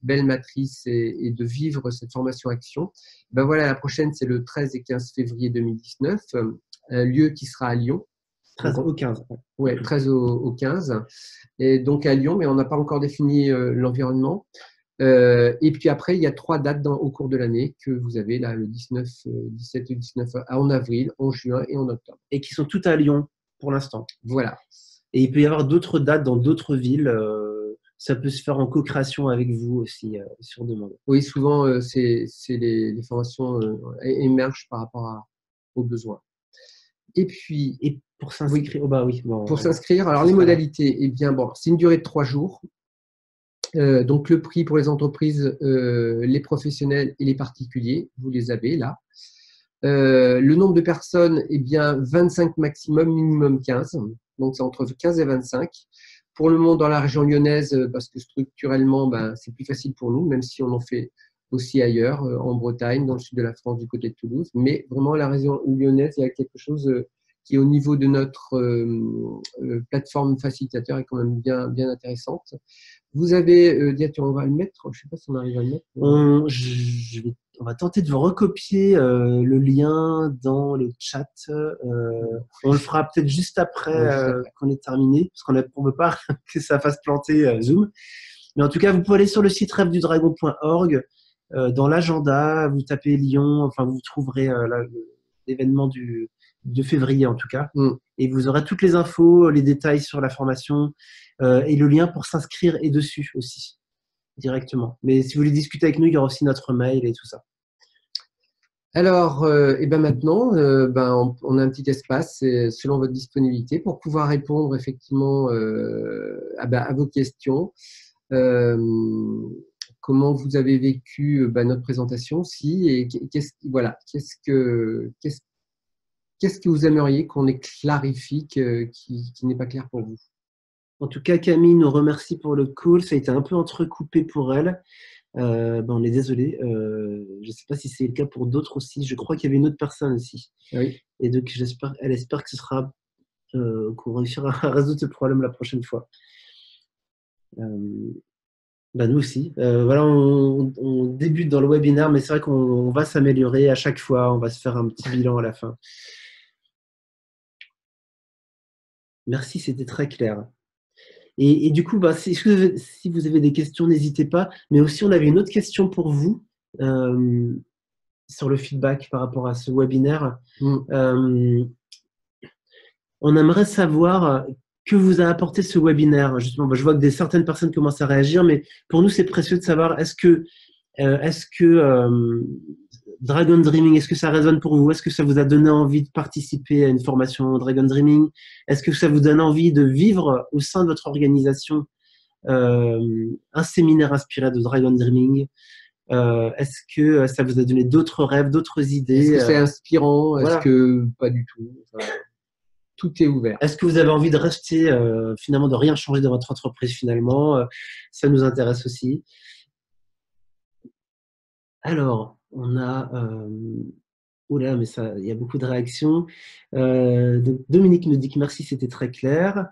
belle matrice et de vivre cette formation action, voilà, la prochaine, c'est le 13 et 15 février 2019, un lieu qui sera à Lyon. 13 au 15. Ouais, 13 au 15. Et donc à Lyon, mais on n'a pas encore défini l'environnement. Et puis après, il y a 3 dates au cours de l'année que vous avez là, le 19, 17 et 19 en avril, en juin et en octobre. Et qui sont toutes à Lyon pour l'instant. Voilà. Et il peut y avoir d'autres dates dans d'autres villes. Ça peut se faire en co-création avec vous aussi, sur demande. Oui, souvent, les formations émergent par rapport aux besoins. Et puis, pour s'inscrire, pour s'inscrire, alors les modalités, c'est une durée de 3 jours. Donc le prix pour les entreprises, les professionnels et les particuliers, vous les avez là. Le nombre de personnes, 25 maximum, minimum 15. Donc c'est entre 15 et 25. Pour le moment dans la région lyonnaise, parce que structurellement, c'est plus facile pour nous, même si on en fait aussi ailleurs, en Bretagne, dans le sud de la France, du côté de Toulouse. Mais vraiment, la région lyonnaise, il y a quelque chose qui, au niveau de notre plateforme facilitateur, est quand même bien intéressante. Vous avez, on va le mettre, je ne sais pas si on arrive à le mettre. On va tenter de vous recopier le lien dans le chat. On le fera peut-être juste après qu'on ait terminé, parce qu'on ne veut pas que ça fasse planter Zoom. Mais en tout cas, vous pouvez aller sur le site rêvedudragon.org. Dans l'agenda, vous tapez Lyon, enfin vous trouverez l'événement de février en tout cas. Et vous aurez toutes les infos, les détails sur la formation et le lien pour s'inscrire est dessus aussi, directement. Mais si vous voulez discuter avec nous, il y aura aussi notre mail et tout ça. Alors, maintenant, on a un petit espace selon votre disponibilité pour pouvoir répondre effectivement à vos questions. Comment vous avez vécu notre présentation aussi et qu'est-ce que vous aimeriez qu'on clarifie qui n'est pas clair pour vous? En tout cas, Camille nous remercie pour le call. Ça a été un peu entrecoupé pour elle. On est désolé. Je ne sais pas si c'est le cas pour d'autres aussi. Je crois qu'il y avait une autre personne aussi. Oui. Et donc, elle espère que ce sera qu'on réussira à résoudre ce problème la prochaine fois. Nous aussi. On débute dans le webinaire, mais c'est vrai qu'on va s'améliorer à chaque fois. On va se faire un petit bilan à la fin. Merci, c'était très clair. Et du coup, si vous avez des questions, n'hésitez pas. Mais aussi, on avait une autre question pour vous sur le feedback par rapport à ce webinaire. On aimerait savoir que vous a apporté ce webinaire. Justement, je vois que certaines personnes commencent à réagir, mais pour nous, c'est précieux de savoir est-ce que Dragon Dreaming, est-ce que ça résonne pour vous? Est-ce que ça vous a donné envie de participer à une formation Dragon Dreaming? Est-ce que ça vous donne envie de vivre au sein de votre organisation un séminaire inspiré de Dragon Dreaming? Est-ce que ça vous a donné d'autres rêves, d'autres idées? Est-ce que c'est inspirant? Est-ce que pas du tout? Tout est ouvert. Est-ce que vous avez envie de rester, finalement, de rien changer dans votre entreprise finalement? Ça nous intéresse aussi. Alors, on a… Oula, mais il y a beaucoup de réactions. Donc Dominique nous dit que merci, c'était très clair.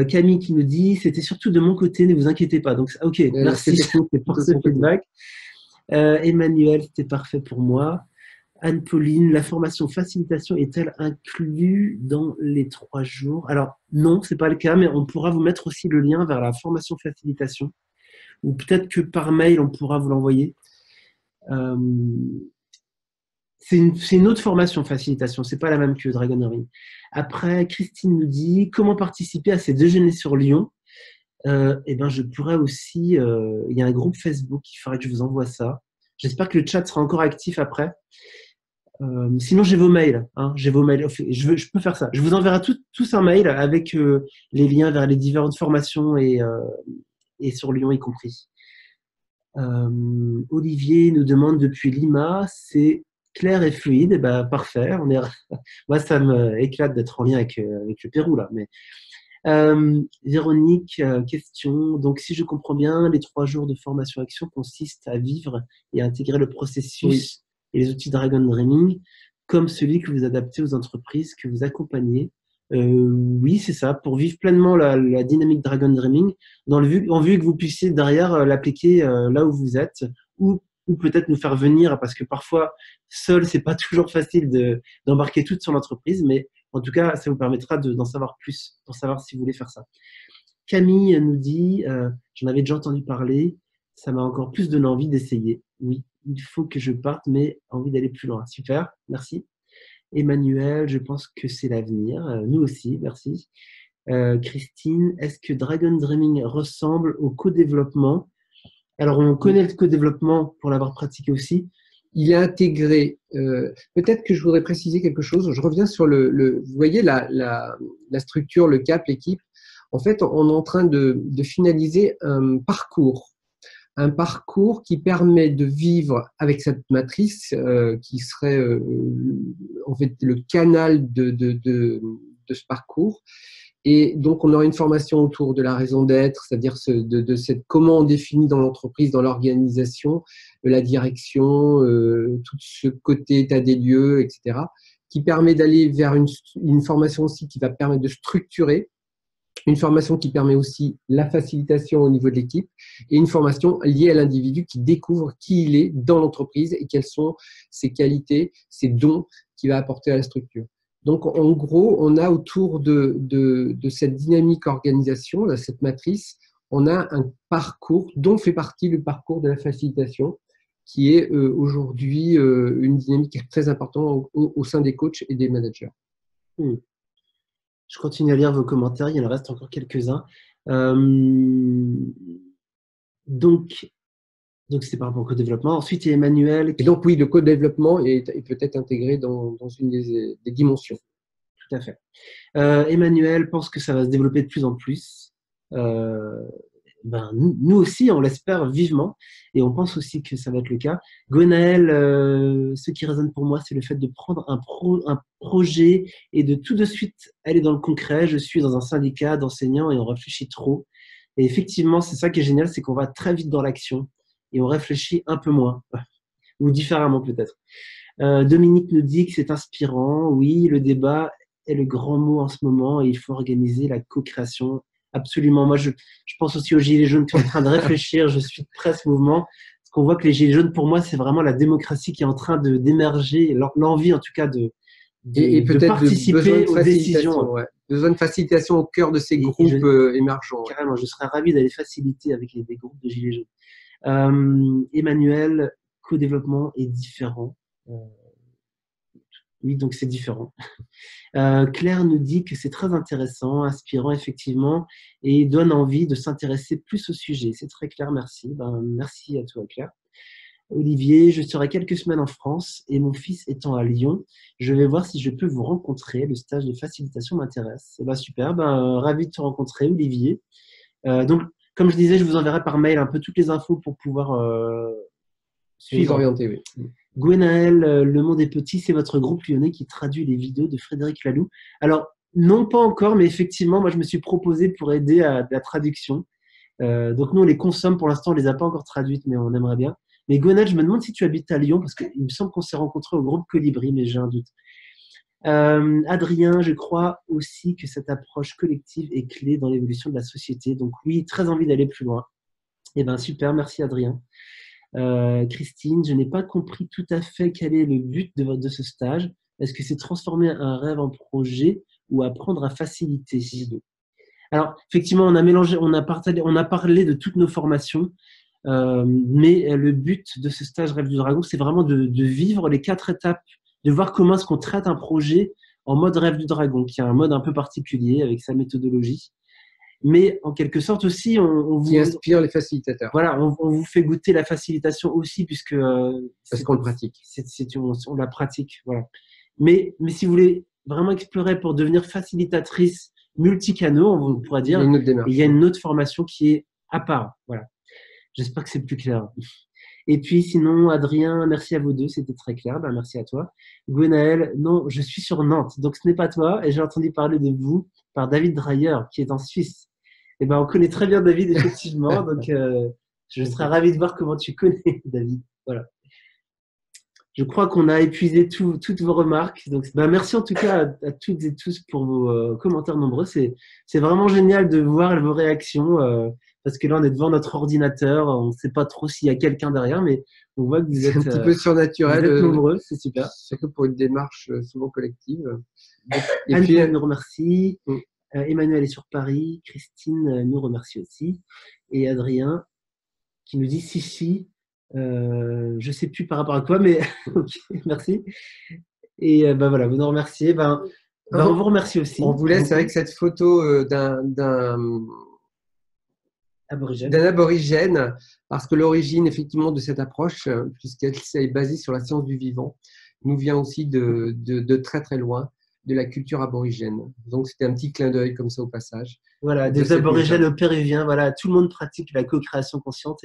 Camille qui nous dit c'était surtout de mon côté, ne vous inquiétez pas. Donc, ok, merci pour ce feedback. Emmanuel, c'était parfait pour moi. Anne-Pauline, la formation facilitation est-elle inclue dans les 3 jours? Alors, non, ce n'est pas le cas, mais on pourra vous mettre aussi le lien vers la formation facilitation. Ou peut-être que par mail, on pourra vous l'envoyer. C'est une autre formation facilitation, c'est pas la même que Dragon Ring. Après, Christine nous dit comment participer à ces déjeuners sur Lyon. Je pourrais aussi, il y a un groupe Facebook, il faudrait que je vous envoie ça. J'espère que le chat sera encore actif après. Sinon, j'ai vos mails. J'ai vos mails. Je peux faire ça. Je vous enverrai tous un mail avec les liens vers les différentes formations et sur Lyon y compris. Olivier nous demande depuis Lima, c'est clair et fluide. Eh ben, parfait. Moi, ça me éclate d'être en lien avec le Pérou là. Mais Véronique, question. Donc, si je comprends bien, les 3 jours de formation action consistent à vivre et à intégrer le processus et les outils Dragon Dreaming comme celui que vous adaptez aux entreprises que vous accompagnez. Oui, c'est ça, pour vivre pleinement la dynamique Dragon Dreaming, en vue que vous puissiez derrière l'appliquer là où vous êtes, ou peut-être nous faire venir, parce que parfois, seul, c'est pas toujours facile d'embarquer toute son entreprise, mais en tout cas, ça vous permettra d'en savoir plus, d'en savoir si vous voulez faire ça. Camille nous dit, j'en avais déjà entendu parler, ça m'a encore plus donné envie d'essayer. Oui, il faut que je parte, mais envie d'aller plus loin. Super, merci. Emmanuel, je pense que c'est l'avenir. Nous aussi, merci. Christine, est-ce que Dragon Dreaming ressemble au co-développement? Alors, on connaît le co-développement pour l'avoir pratiqué aussi. Il est intégré. Peut-être que je voudrais préciser quelque chose. Je reviens sur vous voyez la structure, le cap, l'équipe. En fait, on est en train de finaliser un parcours qui permet de vivre avec cette matrice qui serait en fait le canal de ce parcours. Et donc, on aura une formation autour de la raison d'être, c'est-à-dire de cette comment on définit dans l'entreprise, dans l'organisation, la direction, tout ce côté état des lieux, etc., qui permet d'aller vers une formation aussi qui va permettre de structurer, une formation qui permet aussi la facilitation au niveau de l'équipe et une formation liée à l'individu qui découvre qui il est dans l'entreprise et quelles sont ses qualités, ses dons qu'il va apporter à la structure. Donc, en gros, on a autour de cette dynamique organisation, de cette matrice, on a un parcours dont fait partie le parcours de la facilitation qui est aujourd'hui une dynamique très importante au sein des coachs et des managers. Je continue à lire vos commentaires, il en reste encore quelques-uns. Donc c'est par rapport au co-développement. Ensuite, il y a Emmanuel. Et donc, oui, le co-développement est peut-être intégré dans une des dimensions. Tout à fait. Emmanuel pense que ça va se développer de plus en plus. Nous aussi, on l'espère vivement et on pense aussi que ça va être le cas. Gwenaël, ce qui résonne pour moi, c'est le fait de prendre un projet et de tout de suite aller dans le concret. Je suis dans un syndicat d'enseignants et on réfléchit trop. Et effectivement, c'est ça qui est génial, c'est qu'on va très vite dans l'action et on réfléchit un peu moins, ou différemment peut-être. Dominique nous dit que c'est inspirant. Oui, le débat est le grand mot en ce moment et il faut organiser la co-création. Absolument. Moi, je pense aussi aux Gilets jaunes qui sont en train de réfléchir. Je suis très ce mouvement. Parce qu'on voit que les Gilets jaunes, pour moi, c'est vraiment la démocratie qui est en train d'émerger, l'envie en tout cas de participer aux décisions. Ouais. Besoin de facilitation au cœur de ces groupes émergents. Carrément, je serais ravi d'aller faciliter avec des groupes de Gilets jaunes. Emmanuel, co-développement est différent. Oui, donc c'est différent. Claire nous dit que c'est très intéressant, inspirant effectivement, et donne envie de s'intéresser plus au sujet. C'est très clair, merci. Merci à toi, Claire. Olivier, je serai quelques semaines en France et mon fils étant à Lyon, je vais voir si je peux vous rencontrer. Le stage de facilitation m'intéresse. Super, ravi de te rencontrer, Olivier. Donc, comme je disais, je vous enverrai par mail un peu toutes les infos pour pouvoir suivre. Orienter, oui. Gwenaël, Le Monde est petit, c'est votre groupe lyonnais qui traduit les vidéos de Frédéric Laloux. Alors, non pas encore, mais effectivement, moi je me suis proposé pour aider à la traduction. Donc nous, on les consomme pour l'instant, on les a pas encore traduites, mais on aimerait bien. Mais Gwenaël, je me demande si tu habites à Lyon, parce qu'il me semble qu'on s'est rencontrés au groupe Colibri, mais j'ai un doute. Adrien, je crois aussi que cette approche collective est clé dans l'évolution de la société. Donc oui, très envie d'aller plus loin. Super, merci Adrien. Christine, je n'ai pas compris tout à fait quel est le but de ce stage. Est-ce que c'est transformer un rêve en projet ou apprendre à faciliter les deux? Alors, effectivement, on a parlé de toutes nos formations, mais le but de ce stage Rêve du Dragon, c'est vraiment de vivre les 4 étapes, de voir comment est-ce qu'on traite un projet en mode Rêve du Dragon, qui est un mode un peu particulier avec sa méthodologie. Mais en quelque sorte aussi, on qui inspire les facilitateurs. Voilà, on vous fait goûter la facilitation aussi, puisque parce qu'on le pratique. On la pratique, voilà. Mais si vous voulez vraiment explorer pour devenir facilitatrice multicanaux, on pourrait dire, il y a une autre formation qui est à part. Voilà. J'espère que c'est plus clair. Et puis sinon, Adrien, merci à vous deux, c'était très clair. Ben, merci à toi. Gwenaël, non, je suis sur Nantes, donc ce n'est pas toi. Et j'ai entendu parler de vous par David Dreyer, qui est en Suisse. Et ben, on connaît très bien David, effectivement. Donc, je serais ravi de voir comment tu connais David. Voilà. Je crois qu'on a épuisé toutes vos remarques. Donc, ben, merci en tout cas à toutes et tous pour vos commentaires nombreux. C'est vraiment génial de voir vos réactions. Parce que là, on est devant notre ordinateur, on ne sait pas trop s'il y a quelqu'un derrière, mais on voit que vous êtes, un petit peu surnaturel, vous êtes nombreux, c'est super. Surtout pour une démarche souvent collective. Et Anne puis, nous remercie, Emmanuel est sur Paris, Christine nous remercie aussi, et Adrien qui nous dit si, je ne sais plus par rapport à quoi, mais okay, merci. Et ben voilà, vous nous remerciez. Ben, on vous remercie aussi. On vous laisse avec cette photo d'un aborigène, parce que l'origine effectivement de cette approche, puisqu'elle est basée sur la science du vivant, nous vient aussi de très très loin, de la culture aborigène. Donc c'était un petit clin d'œil comme ça au passage. Voilà, des aborigènes péruviens, voilà, tout le monde pratique la co-création consciente.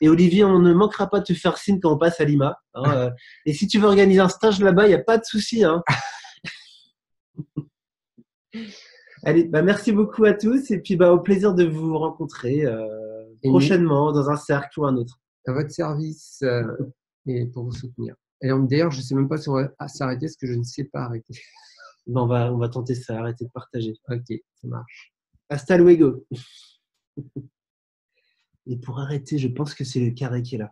Et Olivier, on ne manquera pas de te faire signe quand on passe à Lima. Hein, et si tu veux organiser un stage là-bas, il n'y a pas de souci. Hein. Allez, bah merci beaucoup à tous et puis bah, au plaisir de vous rencontrer prochainement dans un cercle ou un autre. À votre service et pour vous soutenir. Et d'ailleurs, je ne sais même pas si on va s'arrêter parce que je ne sais pas arrêter. Ben, on va tenter ça, arrêter de partager. Ok, ça marche. Hasta luego. Et pour arrêter, je pense que c'est le carré qui est là.